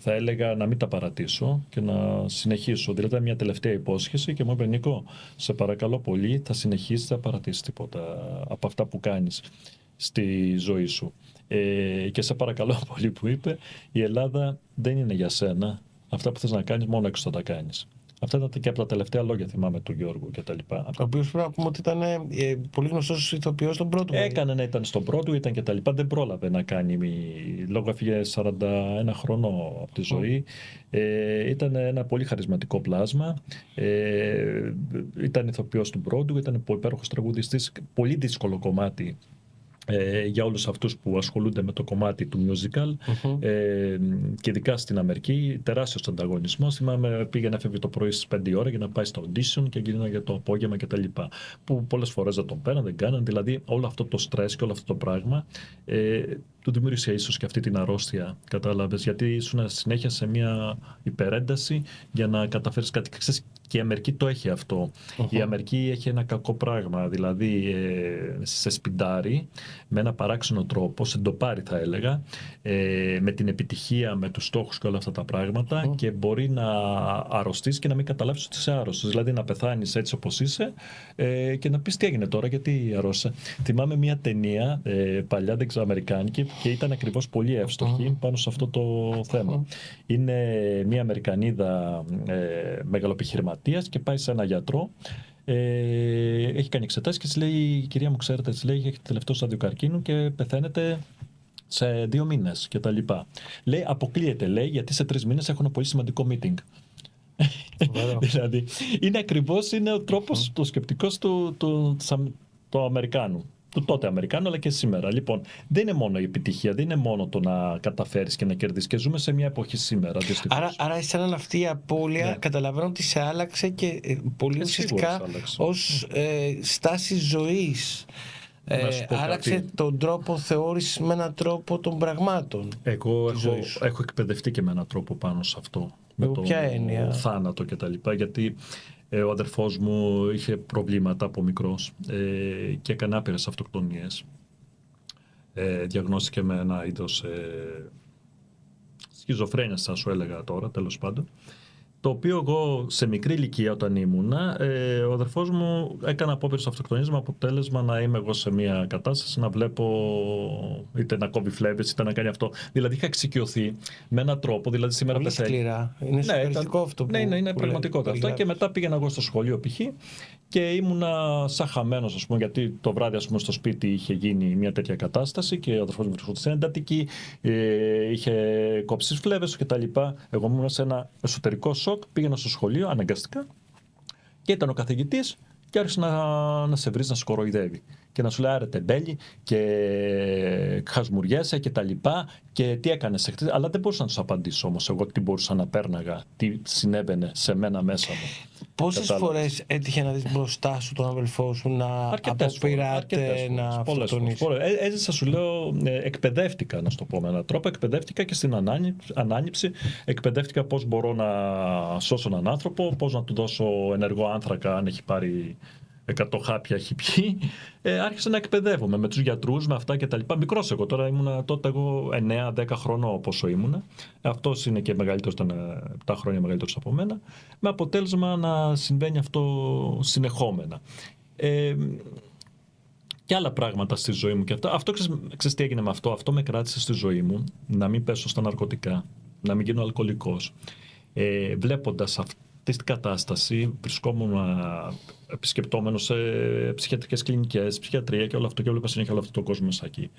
Speaker 2: θα έλεγα, να μην τα παρατήσω και να συνεχίσω. Δηλαδή ήταν μια τελευταία υπόσχεση και μου είπε Νίκο, σε παρακαλώ πολύ, θα συνεχίσεις, θα παρατήσεις τίποτα από αυτά που κάνεις στη ζωή σου. Και σε παρακαλώ πολύ, που είπε, η Ελλάδα δεν είναι για σένα. Αυτά που θες να κάνεις μόνο έξω θα τα κάνεις. Αυτά ήταν και από τα τελευταία λόγια, θυμάμαι, του Γιώργου κτλ.
Speaker 1: Ο οποίος πρέπει να πούμε ότι ήταν πολύ γνωστός ηθοποιός στον Broadway.
Speaker 2: Έκανε να ήταν στον Broadway, ήταν κτλ. Δεν πρόλαβε να κάνει. Λόγω έφυγε 41 χρόνο από τη ζωή. Ήταν ένα πολύ χαρισματικό πλάσμα. Ήταν ηθοποιός του Broadway, ήταν υπέροχος τραγουδιστής. Πολύ δύσκολο κομμάτι για όλους αυτούς που ασχολούνται με το κομμάτι του musical και ειδικά στην Αμερική, τεράστιος ανταγωνισμός. Θυμάμαι πήγαινε, έφευγε το πρωί στις 5 ώρα για να πάει στο audition και γίνανε για το απόγευμα κτλ. Που πολλές φορές δεν τον πέραν, δεν κάναν. Δηλαδή όλο αυτό το στρες και όλο αυτό το πράγμα του δημιούργησε ίσως και αυτή την αρρώστια, κατάλαβες, γιατί ήσουν συνέχεια σε μια υπερένταση για να καταφέρεις κάτι. Και η Αμερική το έχει αυτό. Η Αμερική έχει ένα κακό πράγμα, δηλαδή σε σπιντάρει με ένα παράξενο τρόπο, σε ντοπάρει θα έλεγα, με την επιτυχία, με τους στόχους και όλα αυτά τα πράγματα και μπορεί να αρρωστείς και να μην καταλάβεις ότι είσαι άρρωστος. Δηλαδή να πεθάνεις έτσι όπως είσαι και να πεις τι έγινε τώρα, γιατί αρρώστησα. Θυμάμαι μια ταινία παλιά, δεν ξέρω, αμερικάνικη, και ήταν ακριβώς πολύ εύστοχη πάνω σε αυτό το θέμα. Είναι μια Αμερικανίδα μεγαλοεπιχειρηματίας και πάει σε ένα γιατρό. Έχει κάνει εξετάσεις και της λέει: κυρία μου, ξέρετε, της λέει, έχει τελευταίο στάδιο καρκίνου και πεθαίνετε σε 2 μήνες και τα λοιπά. Λέει: αποκλείεται, λέει, γιατί σε 3 μήνες έχω ένα πολύ σημαντικό meeting. Δηλαδή, είναι ακριβώς ο τρόπος, το σκεπτικός του Αμερικάνου. Του τότε Αμερικάνου, αλλά και σήμερα. Λοιπόν, δεν είναι μόνο η επιτυχία, δεν είναι μόνο το να καταφέρεις και να κερδίσεις. Και ζούμε σε μια εποχή σήμερα.
Speaker 1: Άρα σαν αυτή η απώλεια, καταλαβαίνω ότι σε άλλαξε και πολύ ουσιαστικά ως στάση ζωής. Άλλαξε τον τρόπο θεώρησης με έναν τρόπο των πραγμάτων.
Speaker 2: Εγώ έχω εκπαιδευτεί και με έναν τρόπο πάνω σε αυτό. Με το θάνατο κτλ. Γιατί ο αδερφός μου είχε προβλήματα από μικρός και έκανε άπειρες αυτοκτονίες. Διαγνώστηκε με ένα είδος σχιζοφρένειας, θα σου έλεγα τώρα, τέλος πάντων. Το οποίο εγώ σε μικρή ηλικία όταν ήμουνα, ο αδερφός μου έκανε απόπειρες αυτοκτονίες με αποτέλεσμα να είμαι εγώ σε μια κατάσταση να βλέπω είτε να κόβει φλέβες είτε να κάνει αυτό. Δηλαδή είχα εξοικειωθεί με έναν τρόπο. Δηλαδή σήμερα
Speaker 1: πολύ σκληρά. Είναι σοκαριστικό αυτό που.
Speaker 2: Ναι, είναι πραγματικότητα αυτό. Και μετά πήγαινα εγώ στο σχολείο π.χ. και ήμουνα σαν χαμένος, ας πούμε, γιατί το βράδυ, ας πούμε, στο σπίτι είχε γίνει μια τέτοια κατάσταση και ο αδερφός μου βρισκόταν σε εντατική, είχε κόψει τις φλέβες κτλ. Εγώ ήμουν σε ένα εσωτερικό σοκ, πήγαινα στο σχολείο αναγκαστικά και ήταν ο καθηγητής και άρχισε να σε βρίζει, να σε κοροϊδεύει και να σου λέει άρε τεμπέλη και χασμουριέσαι και τα λοιπά και τι έκανες εχθές. Αλλά δεν μπορούσα να τους απαντήσω όμως εγώ τι μπορούσα να πέρναγα, τι συνέβαινε σε μένα μέσα μου.
Speaker 1: Πόσες φορές έτυχε να δεις μπροστά σου τον αδελφό σου να αποπειράται να αυτοκτονήσει?
Speaker 2: Έζησα, σου λέω, εκπαιδεύτηκα, να σου το πω με έναν τρόπο, εκπαιδεύτηκα και στην ανάνυψη, εκπαιδεύτηκα πώς μπορώ να σώσω έναν άνθρωπο, πώς να του δώσω ενεργό άνθρακα αν έχει πάρει 100 χάπια έχει πιει. Άρχισα να εκπαιδεύομαι με τους γιατρούς, με αυτά και τα λοιπά. Μικρός εγώ τώρα, ήμουνα τότε εγώ 9-10 χρονών πόσο ήμουνα. Αυτός είναι και μεγαλύτερος, ήταν 7 χρόνια μεγαλύτερος από μένα. Με αποτέλεσμα να συμβαίνει αυτό συνεχόμενα. Και άλλα πράγματα στη ζωή μου και αυτά. Αυτό ξέρεις τι έγινε με αυτό. Αυτό με κράτησε στη ζωή μου. Να μην πέσω στα ναρκωτικά, να μην γίνω αλκοολικός. Βλέποντας αυτή την κατάσταση, βρισκόμουν επισκεπτόμενος σε ψυχιατρικές κλινικές, ψυχιατρία και όλο αυτό, και έβλεπα συνέχεια όλο αυτό το κόσμο μέσα εκεί.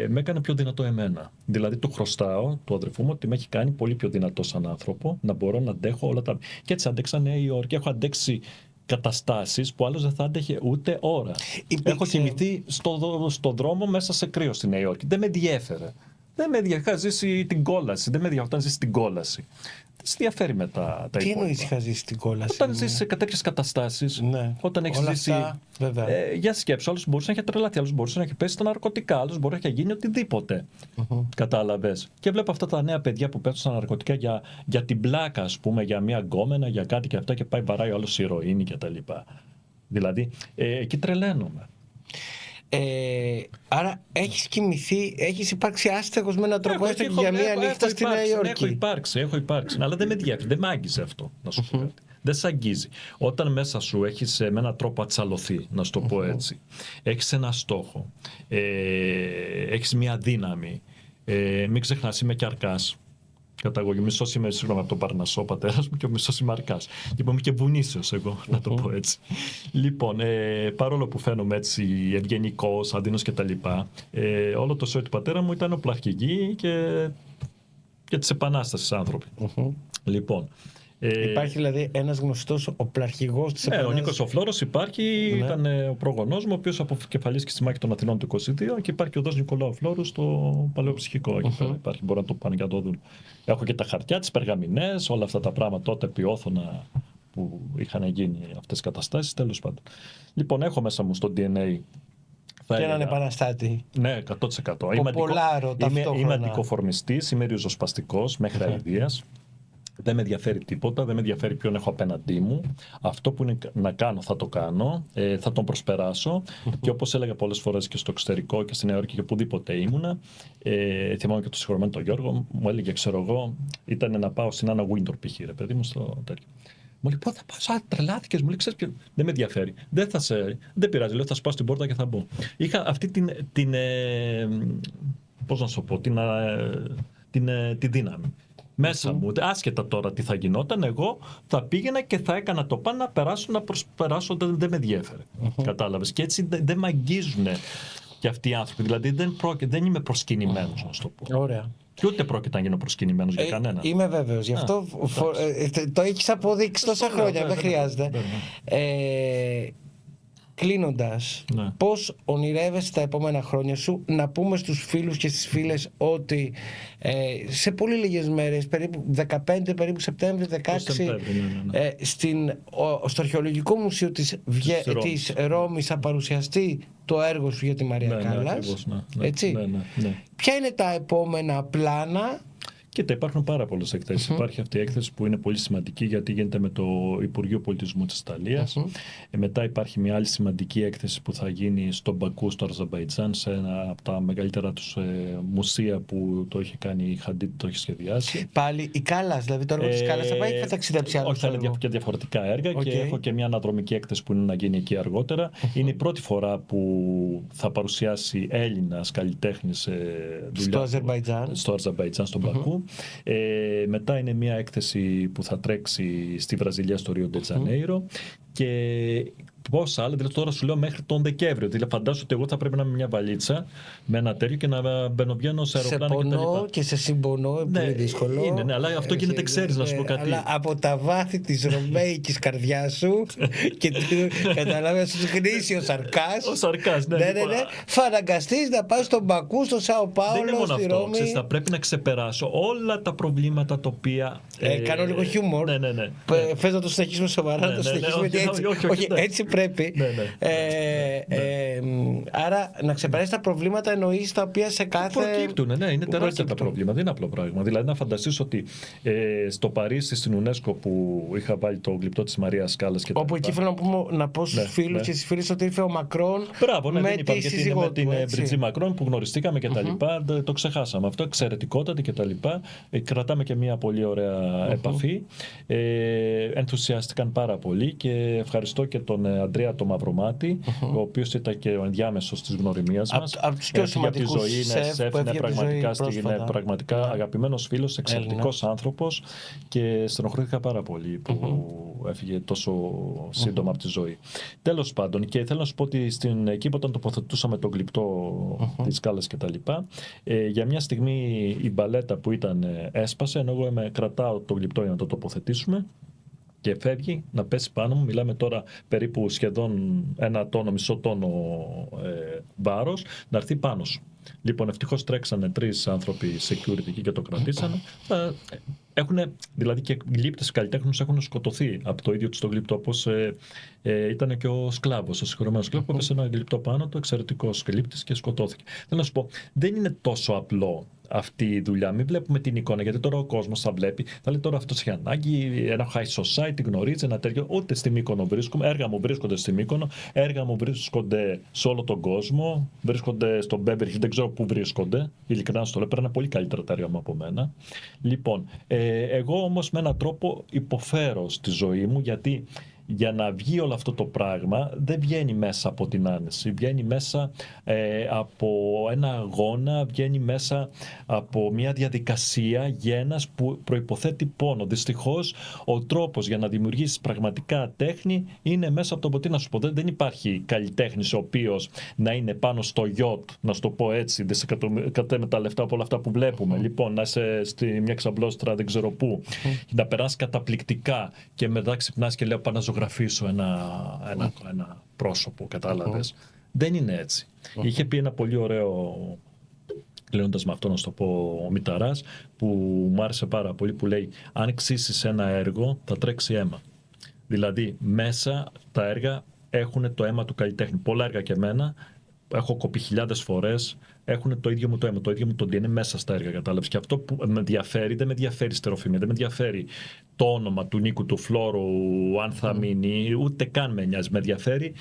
Speaker 2: Με έκανε πιο δυνατό εμένα. Δηλαδή του χρωστάω του αδερφού μου ότι με έχει κάνει πολύ πιο δυνατό σαν άνθρωπο, να μπορώ να αντέχω όλα τα. Και έτσι αντέξα Νέα Υόρκη. Έχω αντέξει καταστάσεις που άλλος δεν θα άντεχε ούτε ώρα. Έχω κοιμηθεί στο δρόμο μέσα σε κρύο στη Νέα Υόρκη. Δεν με ενδιέφερε. Δεν με ενδιαφέρει. Είχα ζήσει την κόλαση. Δεν με ενδιαφέρει όταν ζήσει την κόλαση. Σε διαφέρει με τα υπόλοιπα.
Speaker 1: Τι εννοείς είχα ζήσει την κόλαση?
Speaker 2: Όταν ζεις σε τέτοιες καταστάσεις, ναι. Όταν έχεις ζήσει.
Speaker 1: Αυτά,
Speaker 2: για σκέψου, άλλος μπορούσε να έχει τρελαθεί, άλλος μπορούσε να έχει πέσει στα ναρκωτικά, άλλος μπορεί να έχει γίνει οτιδήποτε. Κατάλαβες. Και βλέπω αυτά τα νέα παιδιά που πέφτουν στα ναρκωτικά για την πλάκα, ας πούμε, για μια γκόμενα, για κάτι και αυτά, και πάει βαράει ο άλλος ηρωίνη κτλ. Δηλαδή, εκεί τρελαίνομαι.
Speaker 1: Άρα έχεις κοιμηθεί, έχεις υπάρξει άστεγος με έναν τρόπο, έστω και για μία νύχτα στη Νέα Υόρκη.
Speaker 2: Έχω υπάρξει, αλλά δεν με ενδιαφέρει, δεν μ' άγγιζε αυτό, να σου πω κάτι. Δεν σε αγγίζει. Όταν μέσα σου έχεις με έναν τρόπο ατσαλωθεί, να σου το πω έτσι, έχεις ένα στόχο, έχεις μία δύναμη, μην ξεχνάς, είμαι και αρκάς. καταγωγή. Μισός είμαι, συγγνώμη, από τον Παρνασσό, ο πατέρας μου, και ο μισός είμαι Αρκάς. Λοιπόν, είμαι και Βουνήσιος εγώ, να το πω έτσι. Λοιπόν, παρόλο που φαίνομαι έτσι ευγενικός, αντίνος κτλ., όλο το σώμα του πατέρα μου ήταν οπλαρχηγοί και της Επανάστασης άνθρωποι. Λοιπόν.
Speaker 1: Υπάρχει δηλαδή ένας γνωστός οπλαρχηγός της Επανάστασης.
Speaker 2: Ο Νίκος ο Φλόρος υπάρχει, ήταν ο προγονός μου, ο οποίος αποκεφαλίστηκε στη μάχη των Αθηνών του 22, και υπάρχει ο Δός Νικολάου Φλόρου στο Παλαιοψυχικό. Υπάρχει, μπορεί να το πάνε και να το δουν. Έχω και τα χαρτιά, τις περγαμηνές, όλα αυτά τα πράγματα τότε επί όθωνα που είχαν γίνει αυτές τις καταστάσεις. Τέλος πάντων. Λοιπόν, έχω μέσα μου στο DNA.
Speaker 1: Και έναν επαναστάτη.
Speaker 2: Ναι, 100%. Είμαι αντικοφορμιστής, είμαι ριζοσπαστικός μέχρι αηδίας. Δεν με ενδιαφέρει τίποτα, δεν με ενδιαφέρει ποιον έχω απέναντί μου. Αυτό που είναι να κάνω θα το κάνω, θα τον προσπεράσω. Και όπως έλεγα πολλές φορές και στο εξωτερικό και στη Νέα Υόρκη και οπουδήποτε ήμουνα, θυμάμαι και το συγχωρεμένο τον Γιώργο, μου έλεγε, ξέρω εγώ, ήταν να πάω στην Άννα Γουίντορ π.χ. ρε παιδί μου, στο τέτοιο. Μου λέει, πού θα πάω, τρελάθηκες, μου λέει, ξέρεις ποιο. Δεν με ενδιαφέρει. Δεν πειράζει, λέω, θα σου πάω στην πόρτα και θα μπω. Είχα αυτή πώς να σου πω, τη δύναμη. Μέσα μου, άσχετα τώρα τι θα γινόταν, εγώ θα πήγαινα και θα έκανα το πάνω να προσπεράσω, δεν με ενδιέφερε. Κατάλαβες. Και έτσι δεν μ' αγγίζουν και αυτοί οι άνθρωποι. Δηλαδή δεν είμαι προσκυνημένος, να το πω.
Speaker 1: Ωραία.
Speaker 2: Και ούτε πρόκειται να γίνω προσκυνημένος για κανένα.
Speaker 1: Είμαι βέβαιος. Γι' αυτό το έχεις αποδείξει τόσα χρόνια. Δεν χρειάζεται. Κλείνοντας, πώς ονειρεύεσαι τα επόμενα χρόνια σου? Να πούμε στους φίλους και στις φίλες ότι σε πολύ λίγες μέρες, περίπου 15, περίπου Σεπτέμβρη, 16, στο Αρχαιολογικό Μουσείο της Ρώμης θα παρουσιαστεί το έργο σου για τη Μαρία Κάλλας. Έτσι. Ποια είναι τα επόμενα πλάνα?
Speaker 2: Κοίτα, υπάρχουν πάρα πολλές εκθέσεις. Υπάρχει αυτή η έκθεση που είναι πολύ σημαντική, γιατί γίνεται με το Υπουργείο Πολιτισμού της Ιταλίας. Μετά υπάρχει μια άλλη σημαντική έκθεση που θα γίνει στο Μπακού, στο Αζερμπαϊτζάν, σε ένα από τα μεγαλύτερα τους μουσεία που το είχε κάνει η Χαντίτ, το έχει σχεδιάσει.
Speaker 1: Πάλι η Κάλλας, δηλαδή το έργο της Κάλλας θα πάει και θα ταξιδέψει άλλο?
Speaker 2: Όχι, θα είναι και διαφορετικά έργα, και έχω και μια αναδρομική έκθεση που είναι να γίνει εκεί αργότερα. Είναι η πρώτη φορά που θα παρουσιάσει Έλληνας καλλιτέχνης
Speaker 1: στο Αζερμπαϊτζάν,
Speaker 2: στον Μπακού. Μετά είναι μια έκθεση που θα τρέξει στη Βραζιλία, στο Ρίο ντε Τζανέιρο, και πόσα άλλα, δηλαδή τώρα σου λέω μέχρι τον Δεκέμβριο. Δηλαδή φαντάζομαι ότι εγώ θα πρέπει να είμαι μια βαλίτσα με ένα τέτοιο και να μπαίνω σε αεροπλάνο κτλ. Σε πονώ
Speaker 1: και σε συμπονώ, πολύ δύσκολο.
Speaker 2: Είναι, ναι, αλλά αυτό γίνεται, ξέρεις, να σου πω κάτι.
Speaker 1: Αλλά από τα βάθη της ρωμαϊκής καρδιάς σου και καταλάβεις ότι γνήσιο Αρκάς.
Speaker 2: Ο Αρκάς, ναι.
Speaker 1: Θα αναγκαστείς να πας στον Μπακού, στο Σάο Πάολο, στη Ρώμη.
Speaker 2: Θα πρέπει να ξεπεράσω όλα τα προβλήματα τα οποία.
Speaker 1: Κάνω λίγο χιούμορ.
Speaker 2: Ναι.
Speaker 1: Θες να το συνεχίσουμε σοβαρά, να το συνεχίσουμε έτσι? Όχι, έτσι πρέπει. Άρα να ξεπεράσει τα προβλήματα, εννοείς, τα οποία σε κάθε.
Speaker 2: Προκύπτουν, είναι τεράστια τα προβλήματα. Δεν είναι απλό πράγμα. Δηλαδή, να φανταστείς ότι στο Παρίσι, στην UNESCO, που είχα βάλει το γλυπτό της Μαρίας Κάλλας.
Speaker 1: Όπου εκεί θέλω να πω στους φίλους και στις φίλες ότι ήρθε ο Μακρόν.
Speaker 2: Μπράβο, με τη σύζυγό του. Με την Μπριτζή Μακρόν που γνωριστήκαμε κτλ. Το ξεχάσαμε αυτό. Εξαιρετικότατη κτλ. Κρατάμε και μια πολύ ωραία επαφή. Ενθουσιάστηκαν πάρα πολύ και ευχαριστώ και τον Αντρέα το Μαυρομάτη, ο οποίος ήταν και ο ενδιάμεσος της γνωριμίας μας.
Speaker 1: Από τους πιο σημαντικούς σεφ,
Speaker 2: είναι πραγματικά αγαπημένος φίλος, εξαιρετικός άνθρωπος, και στενοχωρήθηκα πάρα πολύ που έφυγε τόσο σύντομα από τη ζωή. Τέλος πάντων, και θέλω να σου πω ότι εκεί που όταν τοποθετούσαμε το γλυπτό της Κάλλας κτλ., για μια στιγμή η μπαλέτα που ήταν έσπασε, ενώ εγώ κρατάω το γλυπτό για να το τοποθετήσουμε. Και φεύγει να πέσει πάνω μου. Μιλάμε τώρα περίπου σχεδόν μισό τόνο βάρος, να έρθει πάνω σου. Λοιπόν, ευτυχώς τρέξανε 3 άνθρωποι security και το κρατήσανε. Δηλαδή και γλύπτες καλλιτέχνους έχουν σκοτωθεί από το ίδιο τους το γλυπτό, όπως ήταν και ο σκλάβος, ο συγχωρεμένος σκλάβος, που έπεσε ένα γλυπτό πάνω του, εξαιρετικός γλύπτης, και σκοτώθηκε. Θέλω να σου πω, δεν είναι τόσο απλό αυτή η δουλειά. Μην βλέπουμε την εικόνα, γιατί τώρα ο κόσμος θα βλέπει, θα λέει τώρα αυτός έχει ανάγκη, ένα high society, γνωρίζει ένα τέτοιο. Ούτε στη Μύκονο βρίσκομαι. Έργα μου βρίσκονται στη Μύκονο, έργα μου βρίσκονται σε όλο τον κόσμο, βρίσκονται στο Beverly Hills, δεν ξέρω πού βρίσκονται. Ειλικρινά στο λέω, παίρνουν πολύ καλύτερα τα έργα μου από μένα. Λοιπόν, εγώ όμως με έναν τρόπο υποφέρω στη ζωή μου, γιατί για να βγει όλο αυτό το πράγμα δεν βγαίνει μέσα από την άνεση, βγαίνει μέσα από ένα αγώνα, βγαίνει μέσα από μια διαδικασία γένας που προϋποθέτει πόνο. Δυστυχώς ο τρόπος για να δημιουργήσεις πραγματικά τέχνη είναι μέσα από το τι να σου πω. Δεν υπάρχει καλλιτέχνης ο οποίος να είναι πάνω στο γιότ, να σου το πω έτσι, με τα λεφτά από όλα αυτά που βλέπουμε. Λοιπόν, να είσαι στη μια ξαμπλώστρα δεν ξέρω πού, να περάσει καταπληκτικά και μετά ξυπνάς και λέω πάω να ζωγραφίσω ένα πρόσωπο, κατάλαβες. Δεν είναι έτσι. Είχε πει ένα πολύ ωραίο, κλείνοντας με αυτό να σου το πω, ο Μηταράς, που μου άρεσε πάρα πολύ, που λέει αν ξύσεις ένα έργο θα τρέξει αίμα. Δηλαδή μέσα τα έργα έχουν το αίμα του καλλιτέχνη. Πολλά έργα και εμένα έχω κοπεί χιλιάδες φορές, έχουν το ίδιο μου το αίμα, το ίδιο μου το DNA μέσα στα έργα, κατάλαβες. Και αυτό που με ενδιαφέρει, δεν με ενδιαφέρει στερεοφημία, δεν με ενδιαφέρει το όνομα του Νίκου του Φλόρου, αν θα μείνει, ούτε καν με νοιάζει. Με ενδιαφέρει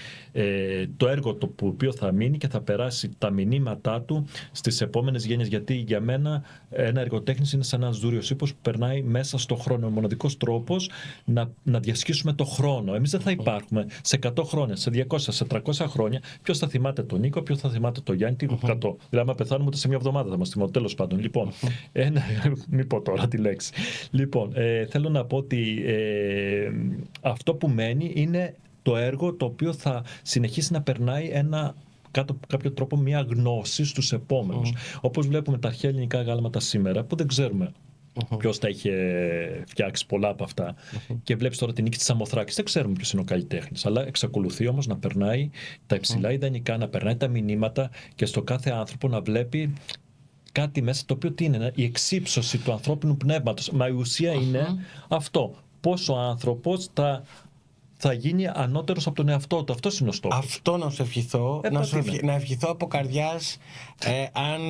Speaker 2: το έργο το οποίο θα μείνει και θα περάσει τα μηνύματά του στις επόμενες γενιές. Γιατί για μένα ένα εργοτέχνης είναι σαν ένας δούριος ύπος που περνάει μέσα στο χρόνο. Ο μοναδικός τρόπος να διασχίσουμε το χρόνο. Εμείς δεν θα υπάρχουμε σε 100 χρόνια, σε 200, σε 300 χρόνια. Ποιος θα θυμάται τον Νίκο, ποιος θα θυμάται τον Γιάννη, τι 100. Δηλαδή, άμα πεθάνουμε ούτε σε μια εβδομάδα θα μας θυμάται. Τέλος πάντων. Λοιπόν, μην πω τώρα τη λέξη. Λοιπόν, θέλω να πω ότι αυτό που μένει είναι το έργο το οποίο θα συνεχίσει να περνάει κάτω από κάποιο τρόπο μια γνώση στους επόμενους. Όπως βλέπουμε τα αρχαία ελληνικά γάλματα σήμερα που δεν ξέρουμε ποιος τα είχε φτιάξει πολλά από αυτά. Και βλέπεις τώρα την νίκη της Σαμοθράκης. Δεν ξέρουμε ποιος είναι ο καλλιτέχνης. Αλλά εξακολουθεί όμως να περνάει τα υψηλά ιδανικά, να περνάει τα μηνύματα και στο κάθε άνθρωπο να βλέπει κάτι μέσα το οποίο τι είναι, η εξύψωση του ανθρώπινου πνεύματος. Μα η ουσία είναι αυτό. Πώς ο άνθρωπος θα γίνει ανώτερος από τον εαυτό του. Αυτός είναι ο στόχος.
Speaker 1: Αυτό να σου ευχηθώ. Να ευχηθώ από καρδιάς, αν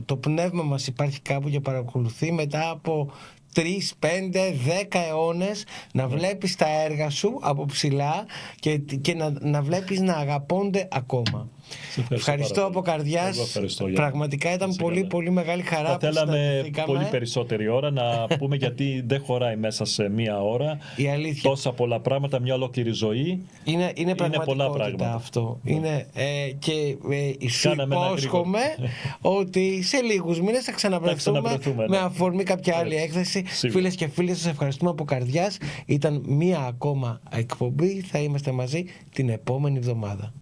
Speaker 1: το πνεύμα μας υπάρχει κάπου και παρακολουθεί μετά από 3, 5, 10 αιώνες να βλέπεις τα έργα σου από ψηλά και να βλέπεις να αγαπώνται ακόμα. Ευχαριστώ από καρδιάς. Πραγματικά ήταν πολύ πολύ μεγάλη χαρά.
Speaker 2: Θα θέλαμε πολύ περισσότερη ώρα να πούμε, γιατί δεν χωράει μέσα σε μία ώρα τόσα πολλά πράγματα, μια ολόκληρη ζωή.
Speaker 1: Είναι
Speaker 2: πολλά πράγματα
Speaker 1: αυτό. Και σου υπόσχομαι ότι σε λίγους μήνες θα ξαναβρεθούμε με αφορμή κάποια άλλη έκθεση. Φίλες και φίλοι, σας ευχαριστούμε από καρδιάς. Ήταν μία ακόμα εκπομπή. Θα είμαστε μαζί την επόμενη εβδομάδα.